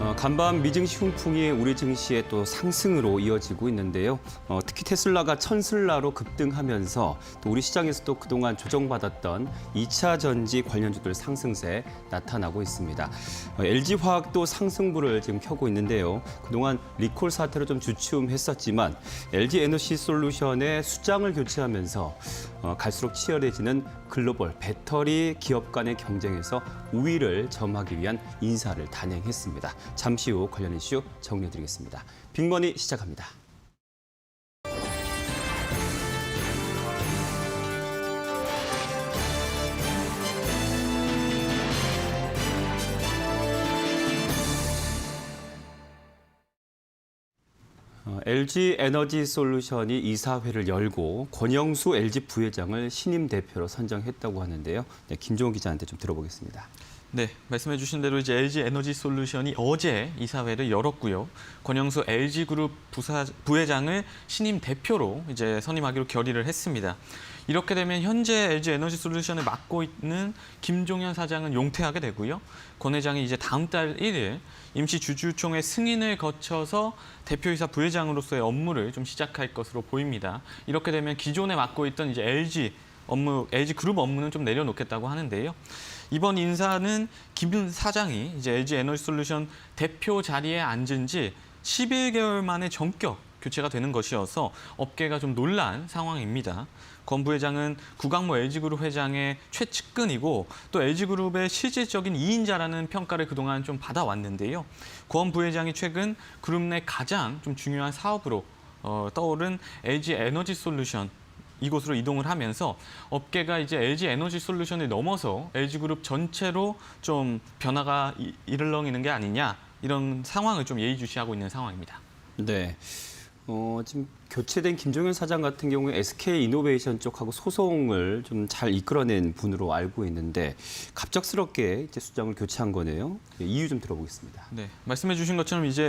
간밤 미증시 훈풍이 우리 증시의 또 상승으로 이어지고 있는데요. 특히 테슬라가 천슬라로 급등하면서 또 우리 시장에서도 그동안 조정받았던 2차 전지 관련주들 상승세 나타나고 있습니다. LG화학도 상승부를 지금 켜고 있는데요. 그동안 리콜 사태로 좀 주춤했었지만 LG에너지솔루션의 수장을 교체하면서 갈수록 치열해지는 글로벌 배터리 기업 간의 경쟁에서 우위를 점하기 위한 인사를 단행했습니다. 잠시 후 관련 이슈 정리해드리겠습니다. 빅머니 시작합니다. LG에너지솔루션이 이사회를 열고 권영수 LG 부회장을 신임 대표로 선정했다고 하는데요. 네, 김종훈 기자한테 좀 들어보겠습니다. 네, 말씀해 주신 대로 이제 LG에너지솔루션이 어제 이사회를 열었고요. 권영수 LG그룹 부회장을 신임 대표로 이제 선임하기로 결의를 했습니다. 이렇게 되면 현재 LG에너지솔루션을 맡고 있는 김종현 사장은 용퇴하게 되고요. 권 회장이 이제 다음 달 1일 임시 주주총회 승인을 거쳐서 대표이사 부회장으로서의 업무를 좀 시작할 것으로 보입니다. 이렇게 되면 기존에 맡고 있던 이제 LG그룹 업무는 좀 내려놓겠다고 하는데요. 이번 인사는 김 사장이 이제 LG에너지솔루션 대표 자리에 앉은 지 11개월 만에 전격 교체가 되는 것이어서 업계가 좀 놀란 상황입니다. 권 부회장은 구강모 LG그룹 회장의 최측근이고 또 LG그룹의 실질적인 2인자라는 평가를 그동안 좀 받아왔는데요. 권 부회장이 최근 그룹 내 가장 좀 중요한 사업으로 떠오른 LG에너지솔루션 이곳으로 이동을 하면서 업계가 이제 LG에너지솔루션을 넘어서 LG그룹 전체로 좀 변화가 이르렁이는 게 아니냐 이런 상황을 좀 예의주시하고 있는 상황입니다. 네. 지금 교체된 김종현 사장 같은 경우에 SK이노베이션 쪽하고 소송을 좀 잘 이끌어낸 분으로 알고 있는데 갑작스럽게 이제 수장을 교체한 거네요. 네, 이유 좀 들어보겠습니다. 네, 말씀해 주신 것처럼 이제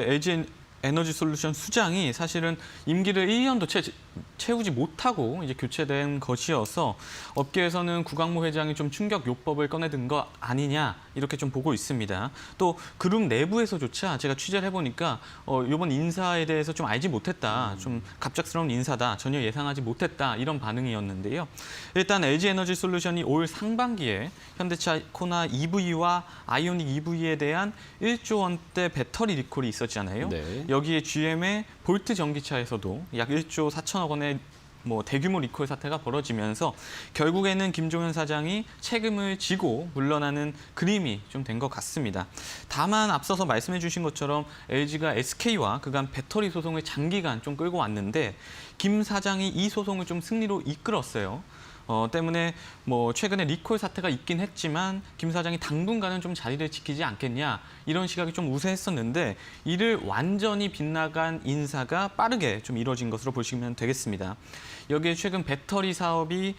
LG에너지솔루션 수장이 사실은 임기를 1년도 채우지 못하고 이제 교체된 것이어서 업계에서는 구강모 회장이 좀 충격 요법을 꺼내든 거 아니냐 이렇게 좀 보고 있습니다. 또 그룹 내부에서조차 제가 취재를 해보니까 이번 인사에 대해서 좀 알지 못했다, 좀 갑작스러운 인사다, 전혀 예상하지 못했다 이런 반응이었는데요. 일단 LG에너지솔루션이 올 상반기에 현대차 코나 EV와 아이오닉 EV에 대한 1조 원대 배터리 리콜이 있었잖아요. 네. 여기에 GM의 볼트 전기차에서도 약 1조 4천억 원의 대규모 리콜 사태가 벌어지면서 결국에는 김종현 사장이 책임을 지고 물러나는 그림이 좀 된 것 같습니다. 다만 앞서서 말씀해 주신 것처럼 LG가 SK와 그간 배터리 소송을 장기간 좀 끌고 왔는데 김 사장이 이 소송을 좀 승리로 이끌었어요. 때문에 최근에 리콜 사태가 있긴 했지만 김 사장이 당분간은 좀 자리를 지키지 않겠냐 이런 시각이 좀 우세했었는데 이를 완전히 빗나간 인사가 빠르게 좀 이루어진 것으로 보시면 되겠습니다. 여기에 최근 배터리 사업이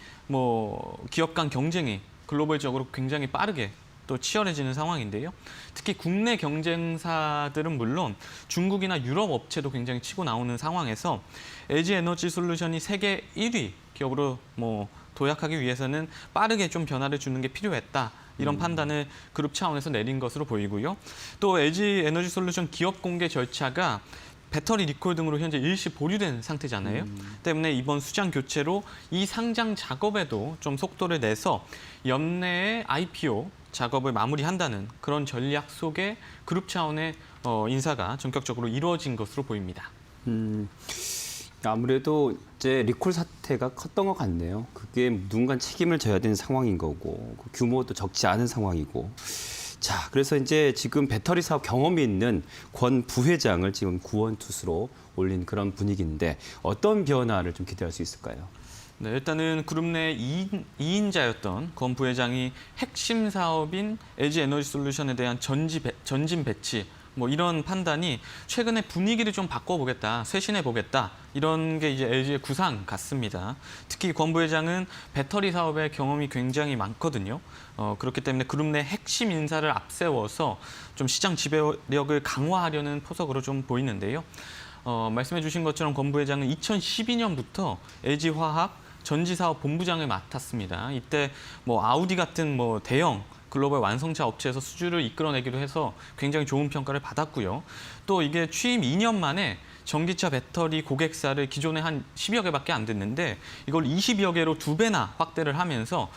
기업 간 경쟁이 글로벌적으로 굉장히 빠르게 또 치열해지는 상황인데요. 특히 국내 경쟁사들은 물론 중국이나 유럽 업체도 굉장히 치고 나오는 상황에서 LG에너지솔루션이 세계 1위 기업으로 도약하기 위해서는 빠르게 좀 변화를 주는 게 필요했다. 이런 판단을 그룹 차원에서 내린 것으로 보이고요. 또 LG에너지솔루션 기업 공개 절차가 배터리 리콜 등으로 현재 일시 보류된 상태잖아요. 때문에 이번 수장 교체로 이 상장 작업에도 좀 속도를 내서 연내에 IPO 작업을 마무리한다는 그런 전략 속에 그룹 차원의 인사가 전격적으로 이루어진 것으로 보입니다. 아무래도 이제 리콜 사태가 컸던 것 같네요. 그게 누군가 책임을 져야 되는 상황인 거고 규모도 적지 않은 상황이고. 자, 그래서 이제 지금 배터리 사업 경험이 있는 권 부회장을 지금 구원투수로 올린 그런 분위기인데 어떤 변화를 좀 기대할 수 있을까요? 네, 일단은 그룹 내 2인자였던 권 부회장이 핵심 사업인 LG에너지솔루션에 대한 전진 배치 이런 판단이 최근에 분위기를 좀 바꿔보겠다, 쇄신해보겠다 이런 게 이제 LG의 구상 같습니다. 특히 권 부회장은 배터리 사업에 경험이 굉장히 많거든요. 그렇기 때문에 그룹 내 핵심 인사를 앞세워서 좀 시장 지배력을 강화하려는 포석으로 좀 보이는데요. 말씀해 주신 것처럼 권 부회장은 2012년부터 LG화학 전지사업 본부장을 맡았습니다. 이때 아우디 같은 대형 글로벌 완성차 업체에서 수주를 이끌어내기도 해서 굉장히 좋은 평가를 받았고요. 또 이게 취임 2년 만에 전기차 배터리 고객사를 기존에 한 10여 개밖에 안 됐는데 이걸 20여 개로 2배나 확대를 하면서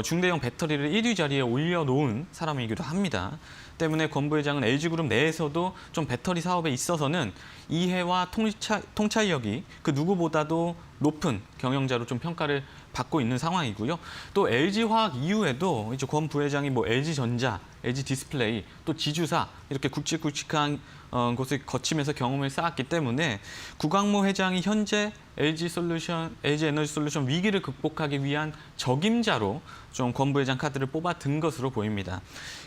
중대형 배터리를 1위 자리에 올려놓은 사람이기도 합니다. 때문에 권 부회장은 LG그룹 내에서도 좀 배터리 사업에 있어서는 이해와 통찰력이 그 누구보다도 높은 경영자로 좀 평가를 받고 있는 상황이고요. 또 LG화학 이후에도 이제 권 부회장이 뭐 LG전자, LG디스플레이, 또 지주사 이렇게 굵직굵직한 곳을 거치면서 경험을 쌓았기 때문에 구광모 회장이 현재 LG에너지솔루션 위기를 극복하기 위한 적임자로 좀 권 부회장 카드를 뽑아 든 것으로 보입니다.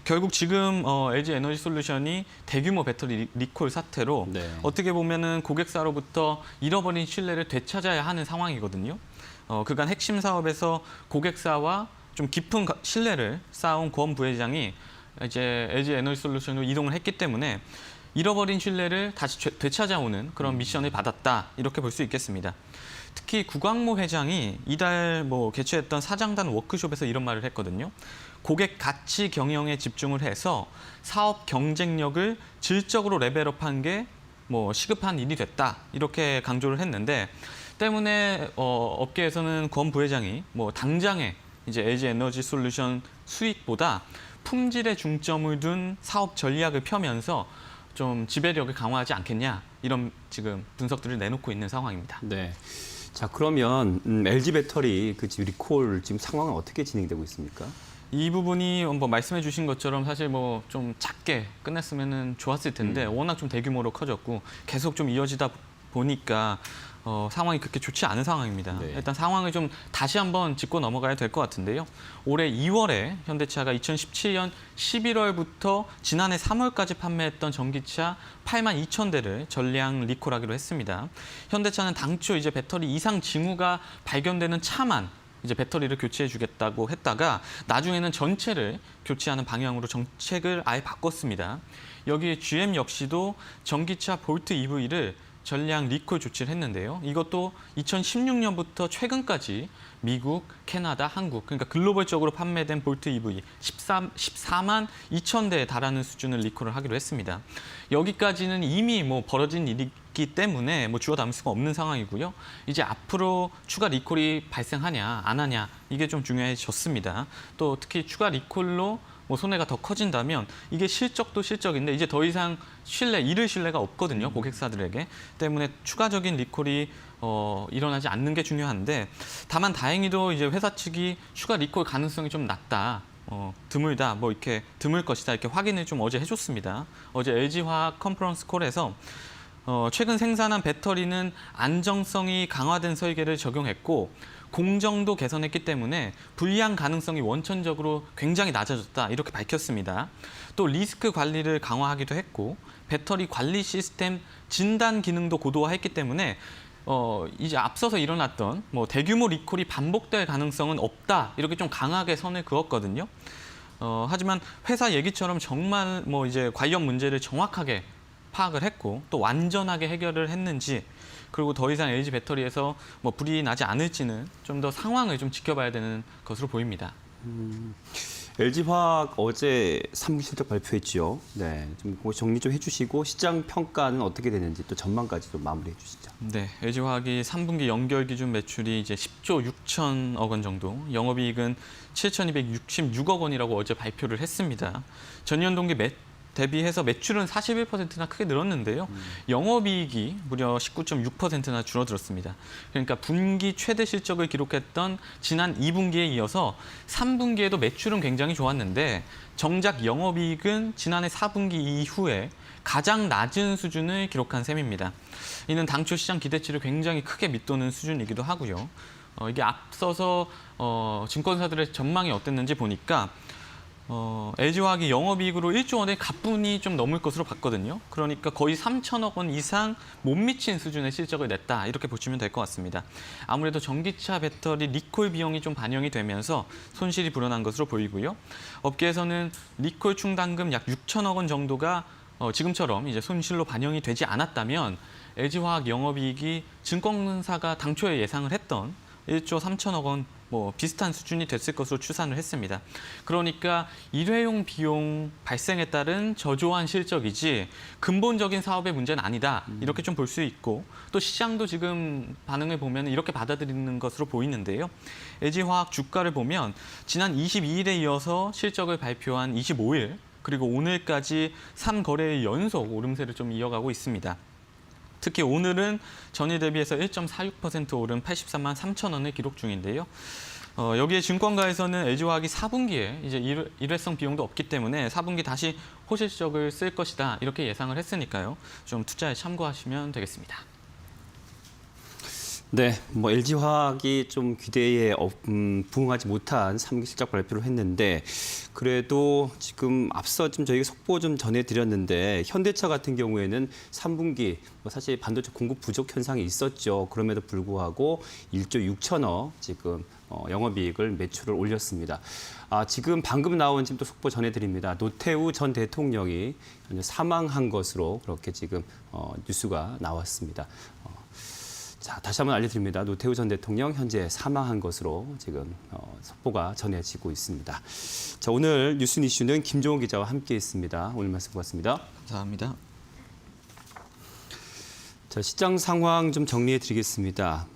결국 지금 LG에너지솔루션이 대규모 배터리 리콜 사태로 네. 어떻게 보면은 고객사로부터 잃어버린 신뢰를 되찾아야 하는 상황이거든요. 그간 핵심 사업에서 고객사와 좀 깊은 신뢰를 쌓은 권 부회장이 이제 LG에너지솔루션으로 이동을 했기 때문에 잃어버린 신뢰를 다시 되찾아오는 그런 미션을 받았다 이렇게 볼 수 있겠습니다. 특히 구광모 회장이 이달 개최했던 사장단 워크숍에서 이런 말을 했거든요. 고객 가치 경영에 집중을 해서 사업 경쟁력을 질적으로 레벨업한 게 시급한 일이 됐다 이렇게 강조를 했는데 때문에 업계에서는 권 부회장이 당장에 이제 LG에너지솔루션 수익보다 품질에 중점을 둔 사업 전략을 펴면서 좀 지배력을 강화하지 않겠냐 이런 지금 분석들을 내놓고 있는 상황입니다. 네. 자, 그러면 LG 배터리 그 지금 리콜 지금 상황은 어떻게 진행되고 있습니까? 이 부분이 말씀해 주신 것처럼 사실 좀 작게 끝냈으면 좋았을 텐데 워낙 좀 대규모로 커졌고 계속 좀 이어지다 보니까 상황이 그렇게 좋지 않은 상황입니다. 네. 일단 상황을 좀 다시 한번 짚고 넘어가야 될 것 같은데요. 올해 2월에 현대차가 2017년 11월부터 지난해 3월까지 판매했던 전기차 8만 2천 대를 전량 리콜하기로 했습니다. 현대차는 당초 이제 배터리 이상 징후가 발견되는 차만 이제 배터리를 교체해주겠다고 했다가 나중에는 전체를 교체하는 방향으로 정책을 아예 바꿨습니다. 여기에 GM 역시도 전기차 볼트 EV를 전량 리콜 조치를 했는데요. 이것도 2016년부터 최근까지 미국, 캐나다, 한국, 그러니까 글로벌적으로 판매된 볼트 EV 14만 2천 대에 달하는 수준을 리콜을 하기로 했습니다. 여기까지는 이미 벌어진 일이기 때문에 주워 담을 수가 없는 상황이고요. 이제 앞으로 추가 리콜이 발생하냐, 안 하냐 이게 좀 중요해졌습니다. 또 특히 추가 리콜로 손해가 더 커진다면 이게 실적도 실적인데 이제 더 이상 잃을 신뢰가 없거든요. 고객사들에게. 때문에 추가적인 리콜이 일어나지 않는 게 중요한데 다만 다행히도 이제 회사 측이 추가 리콜 가능성이 좀 낮다. 드물다. 이렇게 드물 것이다. 이렇게 확인을 좀 어제 해줬습니다. 어제 LG화학 컨퍼런스 콜에서 최근 생산한 배터리는 안정성이 강화된 설계를 적용했고 공정도 개선했기 때문에 불량 가능성이 원천적으로 굉장히 낮아졌다 이렇게 밝혔습니다. 또 리스크 관리를 강화하기도 했고 배터리 관리 시스템 진단 기능도 고도화했기 때문에 이제 앞서서 일어났던 대규모 리콜이 반복될 가능성은 없다 이렇게 좀 강하게 선을 그었거든요. 하지만 회사 얘기처럼 정말 이제 관련 문제를 정확하게 파악을 했고 또 완전하게 해결을 했는지 그리고 더 이상 LG 배터리에서 불이 나지 않을지는 좀 더 상황을 좀 지켜봐야 되는 것으로 보입니다. LG화학 어제 3분기 실적 발표했죠. 네, 좀 정리 좀 해주시고 시장 평가는 어떻게 되는지 또 전망까지 좀 마무리해 주시죠. 네, LG화학이 3분기 연결 기준 매출이 이제 10조 6천억 원 정도, 영업이익은 7,266억 원이라고 어제 발표를 했습니다. 전년 동기 대비해서 매출은 41%나 크게 늘었는데요. 영업이익이 무려 19.6%나 줄어들었습니다. 그러니까 분기 최대 실적을 기록했던 지난 2분기에 이어서 3분기에도 매출은 굉장히 좋았는데 정작 영업이익은 지난해 4분기 이후에 가장 낮은 수준을 기록한 셈입니다. 이는 당초 시장 기대치를 굉장히 크게 밑도는 수준이기도 하고요. 이게 앞서서 증권사들의 전망이 어땠는지 보니까 LG화학이 영업이익으로 1조 원의 가뿐히 좀 넘을 것으로 봤거든요. 그러니까 거의 3천억 원 이상 못 미친 수준의 실적을 냈다. 이렇게 보시면 될 것 같습니다. 아무래도 전기차 배터리 리콜 비용이 좀 반영이 되면서 손실이 불어난 것으로 보이고요. 업계에서는 리콜 충당금 약 6천억 원 정도가 지금처럼 이제 손실로 반영이 되지 않았다면 LG화학 영업이익이 증권사가 당초에 예상을 했던 1조 3천억 원 뭐 비슷한 수준이 됐을 것으로 추산을 했습니다. 그러니까 일회용 비용 발생에 따른 저조한 실적이지 근본적인 사업의 문제는 아니다. 이렇게 좀 볼 수 있고 또 시장도 지금 반응을 보면 이렇게 받아들이는 것으로 보이는데요. LG화학 주가를 보면 지난 22일에 이어서 실적을 발표한 25일 그리고 오늘까지 3거래일 연속 오름세를 좀 이어가고 있습니다. 특히 오늘은 전일 대비해서 1.46% 오른 83만 3천 원을 기록 중인데요. 여기에 증권가에서는 LG화학이 4분기에 이제 일회성 비용도 없기 때문에 4분기 다시 호실적을 쓸 것이다 이렇게 예상을 했으니까요. 좀 투자에 참고하시면 되겠습니다. 네, 뭐 LG화학이 좀 기대에 부응하지 못한 3기 실적 발표를 했는데 그래도 지금 앞서 좀 저희가 속보 좀 전해드렸는데 현대차 같은 경우에는 3분기 뭐 사실 반도체 공급 부족 현상이 있었죠. 그럼에도 불구하고 1조 6천억 지금 영업이익을 매출을 올렸습니다. 지금 방금 나온 지금 또 속보 전해드립니다. 노태우 전 대통령이 사망한 것으로 그렇게 지금 뉴스가 나왔습니다. 자, 다시 한번 알려드립니다. 노태우 전 대통령 현재 사망한 것으로 지금 속보가 전해지고 있습니다. 자, 오늘 뉴스 이슈는 김종훈 기자와 함께했습니다. 오늘 말씀 고맙습니다. 감사합니다. 자, 시장 상황 좀 정리해드리겠습니다.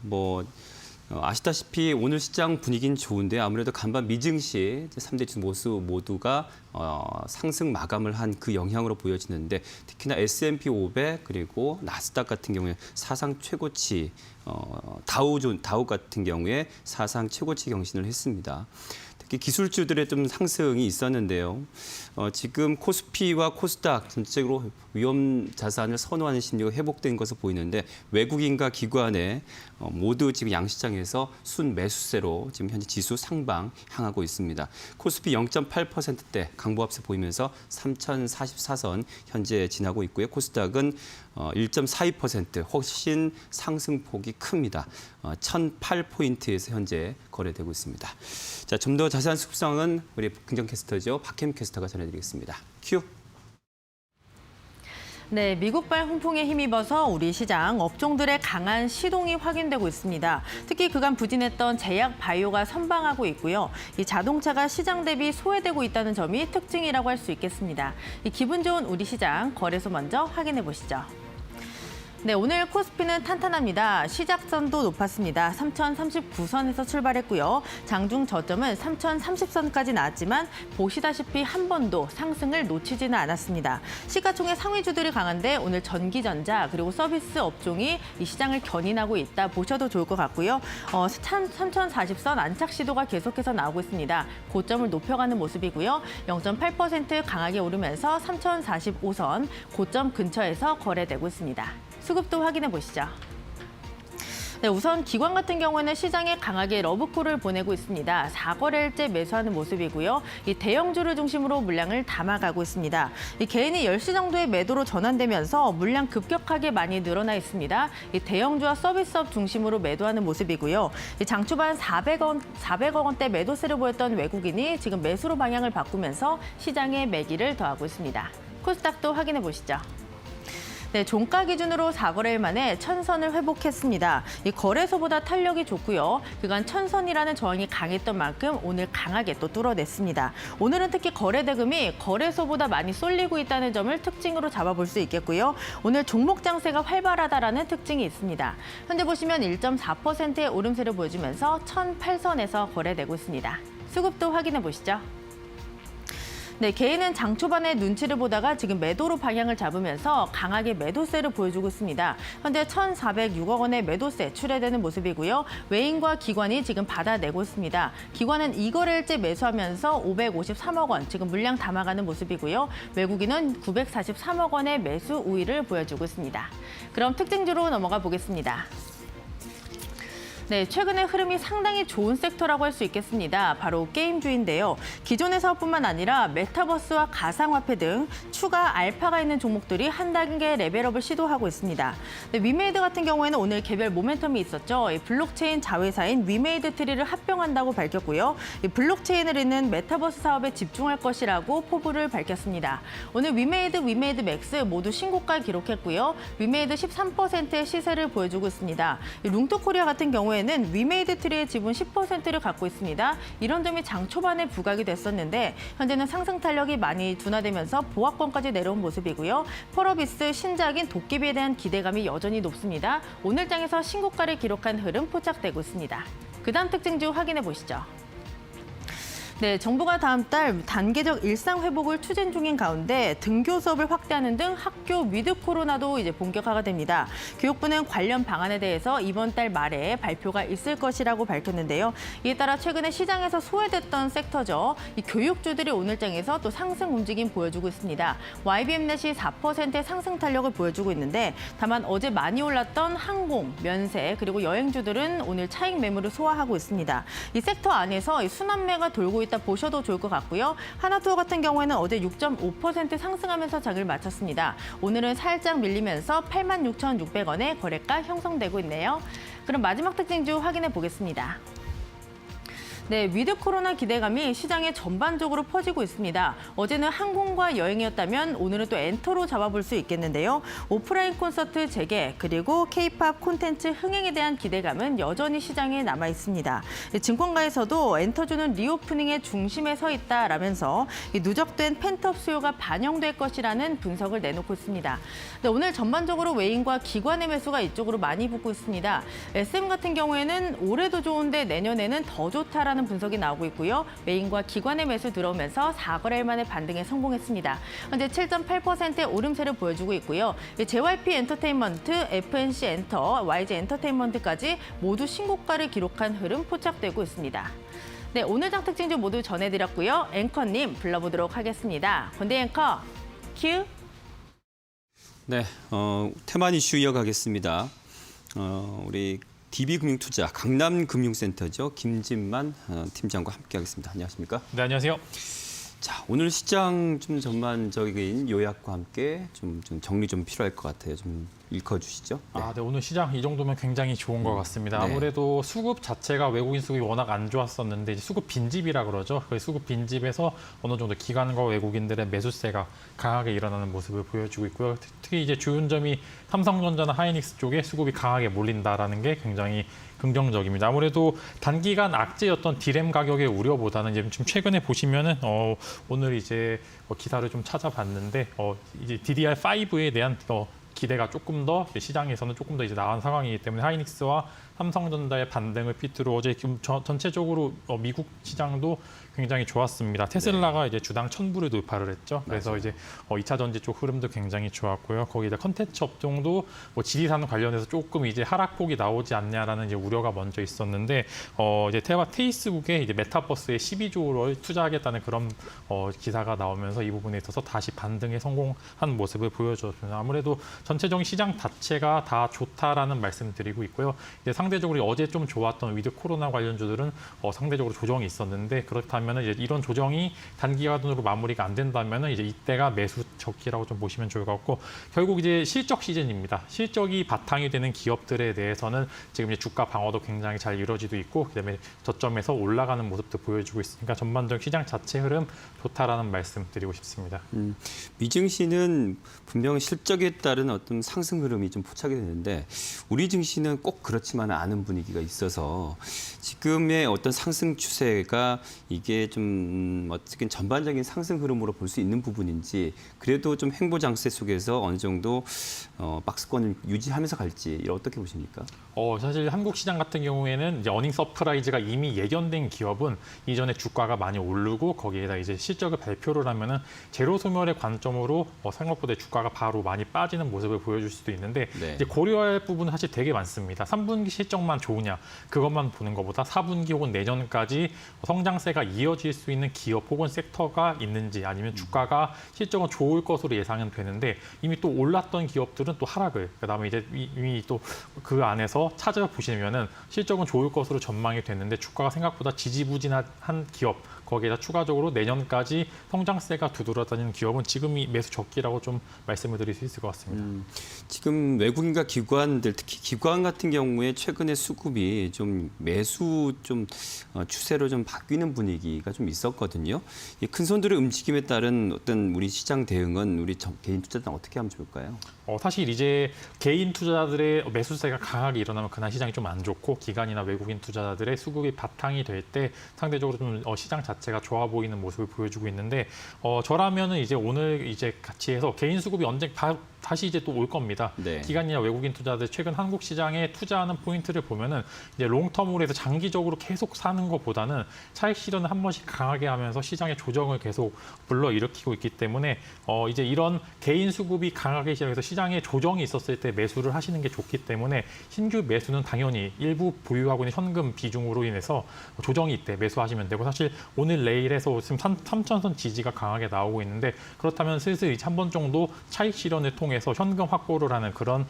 아시다시피 오늘 시장 분위기는 좋은데 아무래도 간밤 미증시 3대 지수 모두가 상승 마감을 한 그 영향으로 보여지는데 특히나 S&P 500 그리고 나스닥 같은 경우에 사상 최고치, 다우 같은 경우에 사상 최고치 경신을 했습니다. 특히 기술주들의 좀 상승이 있었는데요. 지금 코스피와 코스닥 전체적으로 위험 자산을 선호하는 심리가 회복된 것으로 보이는데 외국인과 기관에 모두 지금 양시장에서 순 매수세로 지금 현재 지수 상방 향하고 있습니다. 코스피 0.8%대 강보합세 보이면서 3,044선 현재 지나고 있고요. 코스닥은 1.42% 훨씬 상승폭이 큽니다. 1,008포인트에서 현재 거래되고 있습니다. 자, 좀 더 자세한 속성은 우리 긍정 캐스터죠. 박혜미 캐스터가 전해드리겠습니다. 큐. 네, 미국발 홍풍에 힘입어서 우리 시장 업종들의 강한 시동이 확인되고 있습니다. 특히 그간 부진했던 제약 바이오가 선방하고 있고요. 이 자동차가 시장 대비 소외되고 있다는 점이 특징이라고 할 수 있겠습니다. 이 기분 좋은 우리 시장 거래소 먼저 확인해 보시죠. 네, 오늘 코스피는 탄탄합니다. 시작선도 높았습니다. 3,039선에서 출발했고요. 장중 저점은 3,030선까지 나왔지만 보시다시피 한 번도 상승을 놓치지는 않았습니다. 시가총액 상위주들이 강한데 오늘 전기전자 그리고 서비스 업종이 이 시장을 견인하고 있다 보셔도 좋을 것 같고요. 3,040선 안착 시도가 계속해서 나오고 있습니다. 고점을 높여가는 모습이고요. 0.8% 강하게 오르면서 3,045선 고점 근처에서 거래되고 있습니다. 수급도 확인해 보시죠. 네, 우선 기관 같은 경우에는 시장에 강하게 러브콜을 보내고 있습니다. 4거래일째 매수하는 모습이고요. 이 대형주를 중심으로 물량을 담아가고 있습니다. 이 개인이 10시 정도의 매도로 전환되면서 물량 급격하게 많이 늘어나 있습니다. 이 대형주와 서비스업 중심으로 매도하는 모습이고요. 이 장 초반 400억 원대 매도세를 보였던 외국인이 지금 매수로 방향을 바꾸면서 시장에 매기를 더하고 있습니다. 코스닥도 확인해 보시죠. 네, 종가 기준으로 4거래일 만에 1,000선을 회복했습니다. 이 거래소보다 탄력이 좋고요. 그간 1,000선이라는 저항이 강했던 만큼 오늘 강하게 또 뚫어냈습니다. 오늘은 특히 거래 대금이 거래소보다 많이 쏠리고 있다는 점을 특징으로 잡아볼 수 있겠고요. 오늘 종목 장세가 활발하다라는 특징이 있습니다. 현재 보시면 1.4%의 오름세를 보여주면서 1,008선에서 거래되고 있습니다. 수급도 확인해 보시죠. 네, 개인은 장 초반에 눈치를 보다가 지금 매도로 방향을 잡으면서 강하게 매도세를 보여주고 있습니다. 현재 1,406억 원의 매도세 출회되는 모습이고요. 외인과 기관이 지금 받아내고 있습니다. 기관은 2거래일째 매수하면서 553억 원 지금 물량 담아가는 모습이고요. 외국인은 943억 원의 매수 우위를 보여주고 있습니다. 그럼 특징주로 넘어가 보겠습니다. 네, 최근의 흐름이 상당히 좋은 섹터라고 할 수 있겠습니다. 바로 게임주인데요. 기존의 사업뿐만 아니라 메타버스와 가상화폐 등 추가 알파가 있는 종목들이 한 단계 레벨업을 시도하고 있습니다. 네, 위메이드 같은 경우에는 오늘 개별 모멘텀이 있었죠. 이 블록체인 자회사인 위메이드 트리를 합병한다고 밝혔고요. 이 블록체인을 잇는 메타버스 사업에 집중할 것이라고 포부를 밝혔습니다. 오늘 위메이드 맥스 모두 신고가 기록했고요. 위메이드 13%의 시세를 보여주고 있습니다. 이 룽토코리아 같은 경우에 경우에는 위메이드 트리의 지분 10%를 갖고 있습니다. 이런 점이 장 초반에 부각이 됐었는데 현재는 상승 탄력이 많이 둔화되면서 보합권까지 내려온 모습이고요. 펄어비스 신작인 도깨비에 대한 기대감이 여전히 높습니다. 오늘 장에서 신고가를 기록한 흐름 포착되고 있습니다. 그다음 특징주 확인해 보시죠. 네, 정부가 다음 달 단계적 일상 회복을 추진 중인 가운데 등교 수업을 확대하는 등 학교 위드 코로나도 이제 본격화가 됩니다. 교육부는 관련 방안에 대해서 이번 달 말에 발표가 있을 것이라고 밝혔는데요. 이에 따라 최근에 시장에서 소외됐던 섹터죠. 이 교육주들이 오늘장에서 또 상승 움직임 보여주고 있습니다. YBM넷이 4%의 상승 탄력을 보여주고 있는데 다만 어제 많이 올랐던 항공, 면세 그리고 여행주들은 오늘 차익 매물을 소화하고 있습니다. 이 섹터 안에서 이 순환매가 돌고 있다 보셔도 좋을 것 같고요. 하나투어 같은 경우에는 어제 6.5% 상승하면서 장을 마쳤습니다. 오늘은 살짝 밀리면서 86,600원의 거래가 형성되고 있네요. 그럼 마지막 특징주 확인해 보겠습니다. 네, 위드 코로나 기대감이 시장에 전반적으로 퍼지고 있습니다. 어제는 항공과 여행이었다면 오늘은 또 엔터로 잡아볼 수 있겠는데요. 오프라인 콘서트 재개 그리고 K-팝 콘텐츠 흥행에 대한 기대감은 여전히 시장에 남아 있습니다. 증권가에서도 엔터주는 리오프닝의 중심에 서 있다라면서 누적된 펜트업 수요가 반영될 것이라는 분석을 내놓고 있습니다. 네, 오늘 전반적으로 외인과 기관의 매수가 이쪽으로 많이 붙고 있습니다. SM 같은 경우에는 올해도 좋은데 내년에는 더 좋다라는 분석이 나오고 있고요. 메인과 기관의 매수 들어오면서 4거래일 만에 반등에 성공했습니다. 현재 7.8%의 오름세를 보여주고 있고요. JYP 엔터테인먼트, FNC 엔터, YG 엔터테인먼트까지 모두 신고가를 기록한 흐름 포착되고 있습니다. 네, 오늘 장 특징주 모두 전해드렸고요. 앵커님 불러보도록 하겠습니다. 권대 앵커, 큐. 네, 테마 이슈 이어가겠습니다. 우리 DB금융투자 강남금융센터죠. 김진만 팀장과 함께하겠습니다. 안녕하십니까? 네, 안녕하세요. 자, 오늘 시장 좀 전반적인 요약과 함께 좀 정리 좀 필요할 것 같아요. 좀 읽어주시죠. 네. 네, 오늘 시장 이 정도면 굉장히 좋은 것 같습니다. 네. 아무래도 수급 자체가 외국인 수급이 워낙 안 좋았었는데 이제 수급 빈집이라 그러죠. 그 수급 빈집에서 어느 정도 기관과 외국인들의 매수세가 강하게 일어나는 모습을 보여주고 있고요. 특히 이제 좋은 점이 삼성전자나 하이닉스 쪽에 수급이 강하게 몰린다라는 게 굉장히 긍정적입니다. 아무래도 단기간 악재였던 디램 가격의 우려보다는 이제 좀 최근에 보시면은 오늘 이제 기사를 좀 찾아봤는데 이제 DDR5에 대한 기대가 조금 더 시장에서는 조금 더 이제 나은 상황이기 때문에 하이닉스와 삼성전자의 반등을 필두로 어제 전체적으로 미국 시장도 굉장히 좋았습니다. 테슬라가 이제 주당 1,000불을 돌파를 했죠. 그래서 맞아요. 이제 2차 전지 쪽 흐름도 굉장히 좋았고요. 거기다 컨텐츠 업종도 지리산 관련해서 조금 이제 하락폭이 나오지 않냐라는 이제 우려가 먼저 있었는데 이제 페이스북에 이제 메타버스에 12조를 투자하겠다는 그런 기사가 나오면서 이 부분에 있어서 다시 반등에 성공한 모습을 보여줬습니다. 아무래도 전체적인 시장 자체가 다 좋다라는 말씀드리고 있고요. 이제 상대적으로 어제 좀 좋았던 위드 코로나 관련주들은 상대적으로 조정이 있었는데 그렇다면 이제 이런 조정이 단기간으로 마무리가 안 된다면 이제 이때가 매수 적기라고 좀 보시면 좋을 것 같고 결국 이제 실적 시즌입니다. 실적이 바탕이 되는 기업들에 대해서는 지금 이제 주가 방어도 굉장히 잘 이루어지고 있고 그다음에 저점에서 올라가는 모습도 보여주고 있으니까 전반적 시장 자체 흐름 좋다라는 말씀 드리고 싶습니다. 미증시는 분명 실적에 따른 어떤 상승 흐름이 좀 포착이 되는데 우리 증시는 꼭 그렇지만은 않은 분위기가 있어서 지금의 어떤 상승 추세가 이게 좀 어떻게 전반적인 상승 흐름으로 볼 수 있는 부분인지 그래도 좀 횡보 장세 속에서 어느 정도 박스권을 유지하면서 갈지 어떻게 보십니까? 사실 한국 시장 같은 경우에는 이제 어닝 서프라이즈가 이미 예견된 기업은 이전에 주가가 많이 오르고 거기에다 이제 실적을 발표를 하면은 제로 소멸의 관점으로 생각보다 주가가 바로 많이 빠지는 모습을 보여줄 수도 있는데 네. 이제 고려할 부분은 사실 되게 많습니다. 3분기 실적만 좋으냐 그것만 보는 것보다 4분기 혹은 내년까지 성장세가 이어질 수 있는 기업 혹은 섹터가 있는지 아니면 주가가 실적은 좋을 것으로 예상은 되는데 이미 또 올랐던 기업들은 또 하락을 그다음에 이제 이미 또 그 안에서 찾아보시면은 실적은 좋을 것으로 전망이 됐는데 주가가 생각보다 지지부진한 기업 거기에다 추가적으로 내년까지 성장세가 두드러다니는 기업은 지금이 매수 적기라고 좀 말씀을 드릴 수 있을 것 같습니다. 지금 외국인과 기관들, 특히 기관 같은 경우에 최근에 수급이 좀 매수 추세로 좀 바뀌는 분위기가 좀 있었거든요. 이 큰 손들의 움직임에 따른 어떤 우리 시장 대응은 우리 개인 투자자는 어떻게 하면 좋을까요? 사실 이제 개인 투자자들의 매수세가 강하게 일어나면 그날 시장이 좀 안 좋고 기관이나 외국인 투자자들의 수급이 바탕이 될 때 상대적으로 좀 시장 자체가 좋아 보이는 모습을 보여주고 있는데 저라면은 이제 오늘 이제 같이 해서 개인 수급이 언제 다시 이제 또 올 겁니다. 네. 기관이나 외국인 투자자들 최근 한국 시장에 투자하는 포인트를 보면은 이제 롱텀으로 해서 장기적으로 계속 사는 것보다는 차익 실현을 한 번씩 강하게 하면서 시장의 조정을 계속 불러일으키고 있기 때문에 이제 이런 개인 수급이 강하게 시작해서 시장에 조정이 있었을 때 매수를 하시는 게 좋기 때문에 신규 매수는 당연히 일부 보유하고 있는 현금 비중으로 인해서 조정이 있대 매수하시면 되고 사실 오늘 내일에서 지금 3천선 지지가 강하게 나오고 있는데 그렇다면 슬슬 이제 한 번 정도 차익 실현을 통해서 현금 확보를 하는 그런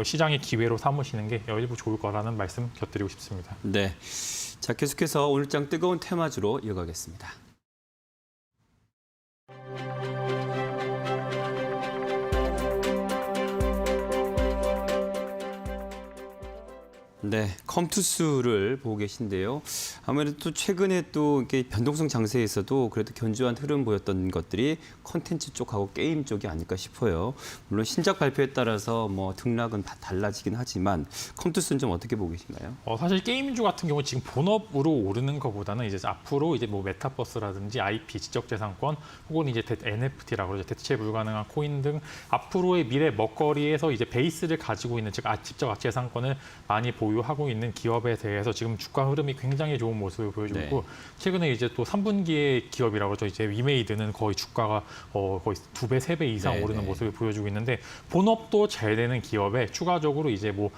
시장의 기회로 삼으시는 게 일부 좋을 거라는 말씀 곁드리고 싶습니다. 네. 자, 계속해서 오늘 장 뜨거운 테마주로 이어가겠습니다. 네, 컴투스를 보고 계신데요. 아무래도 최근에 또 이렇게 변동성 장세에서도 그래도 견조한 흐름 보였던 것들이 콘텐츠 쪽하고 게임 쪽이 아닐까 싶어요. 물론 신작 발표에 따라서 뭐 등락은 다 달라지긴 하지만 컴투스는 좀 어떻게 보고 계신가요? 사실 게임주 같은 경우 지금 본업으로 오르는 것보다는 이제 앞으로 이제 뭐 메타버스라든지 IP, 지적재산권 혹은 이제 NFT라고 그러죠. 대체 불가능한 코인 등 앞으로의 미래 먹거리에서 이제 베이스를 가지고 있는 즉 지적 재산권을 많이 보유하고 있는 기업에 대해서 지금 주가 흐름이 굉장히 좋은 모습을 보여주고 네. 있고 최근에 이제 또 3분기의 기업이라고 그러죠. 이제 위메이드는 거의 주가가 거의 2배, 3배 이상 네, 오르는 네. 모습을 보여주고 있는데 본업도 잘 되는 기업에 추가적으로 이제 뭐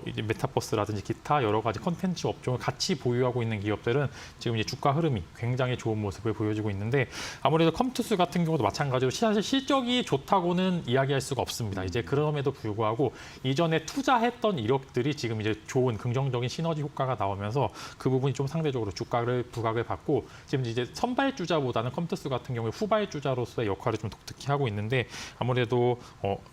이제 메타버스라든지 기타 여러 가지 컨텐츠 업종을 같이 보유하고 있는 기업들은 지금 이제 주가 흐름이 굉장히 좋은 모습을 보여주고 있는데 아무래도 컴투스 같은 경우도 마찬가지로 사실 실적이 좋다고는 이야기할 수가 없습니다. 이제 그럼에도 불구하고 이전에 투자했던 이력들이 지금 이제 좋은 긍정적인 시너지 효과가 나오면서 그 부분이 좀 상대적으로 주가를 부각을 받고 지금 이제 선발주자보다는 컴투스 같은 경우에 후발주자로서의 역할을 좀 독특히 하고 있는데 아무래도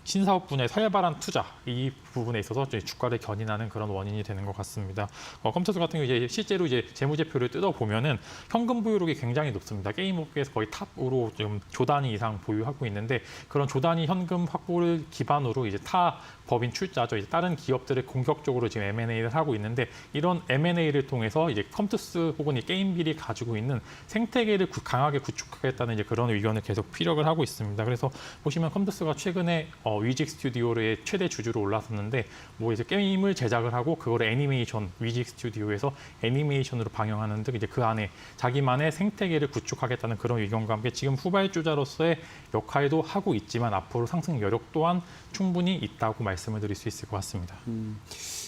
신사업 분야의 활발한 투자 이 부분에 있어서 주가를 견인하는 그런 원인이 되는 것 같습니다. 컴투스 같은 경우 이제 실제로 이제 재무제표를 뜯어 보면은 현금 보유력이 굉장히 높습니다. 게임 업계에서 거의 탑으로 지금 조 단위 이상 보유하고 있는데 그런 조 단위 현금 확보를 기반으로 이제 타 법인 출자죠. 이제 다른 기업들을 공격적으로 지금 M&A를 하고 있는데 이런 M&A를 통해서 이제 컴투스 혹은 이 게임빌이 가지고 있는 생태계를 강하게 구축하겠다는 이제 그런 의견을 계속 피력을 하고 있습니다. 그래서 보시면 컴투스가 최근에 위직 스튜디오의 최대 주주로 올라섰는데 뭐 이제 게임을 제작을 하고 그거를 애니메이션 위직 스튜디오에서 애니메이션으로 방영하는 등 이제 그 안에 자기만의 생태계를 구축하겠다는 그런 의견과 함께 지금 후발주자로서의 역할도 하고 있지만 앞으로 상승 여력 또한 충분히 있다고 말씀을 드릴 수 있을 것 같습니다.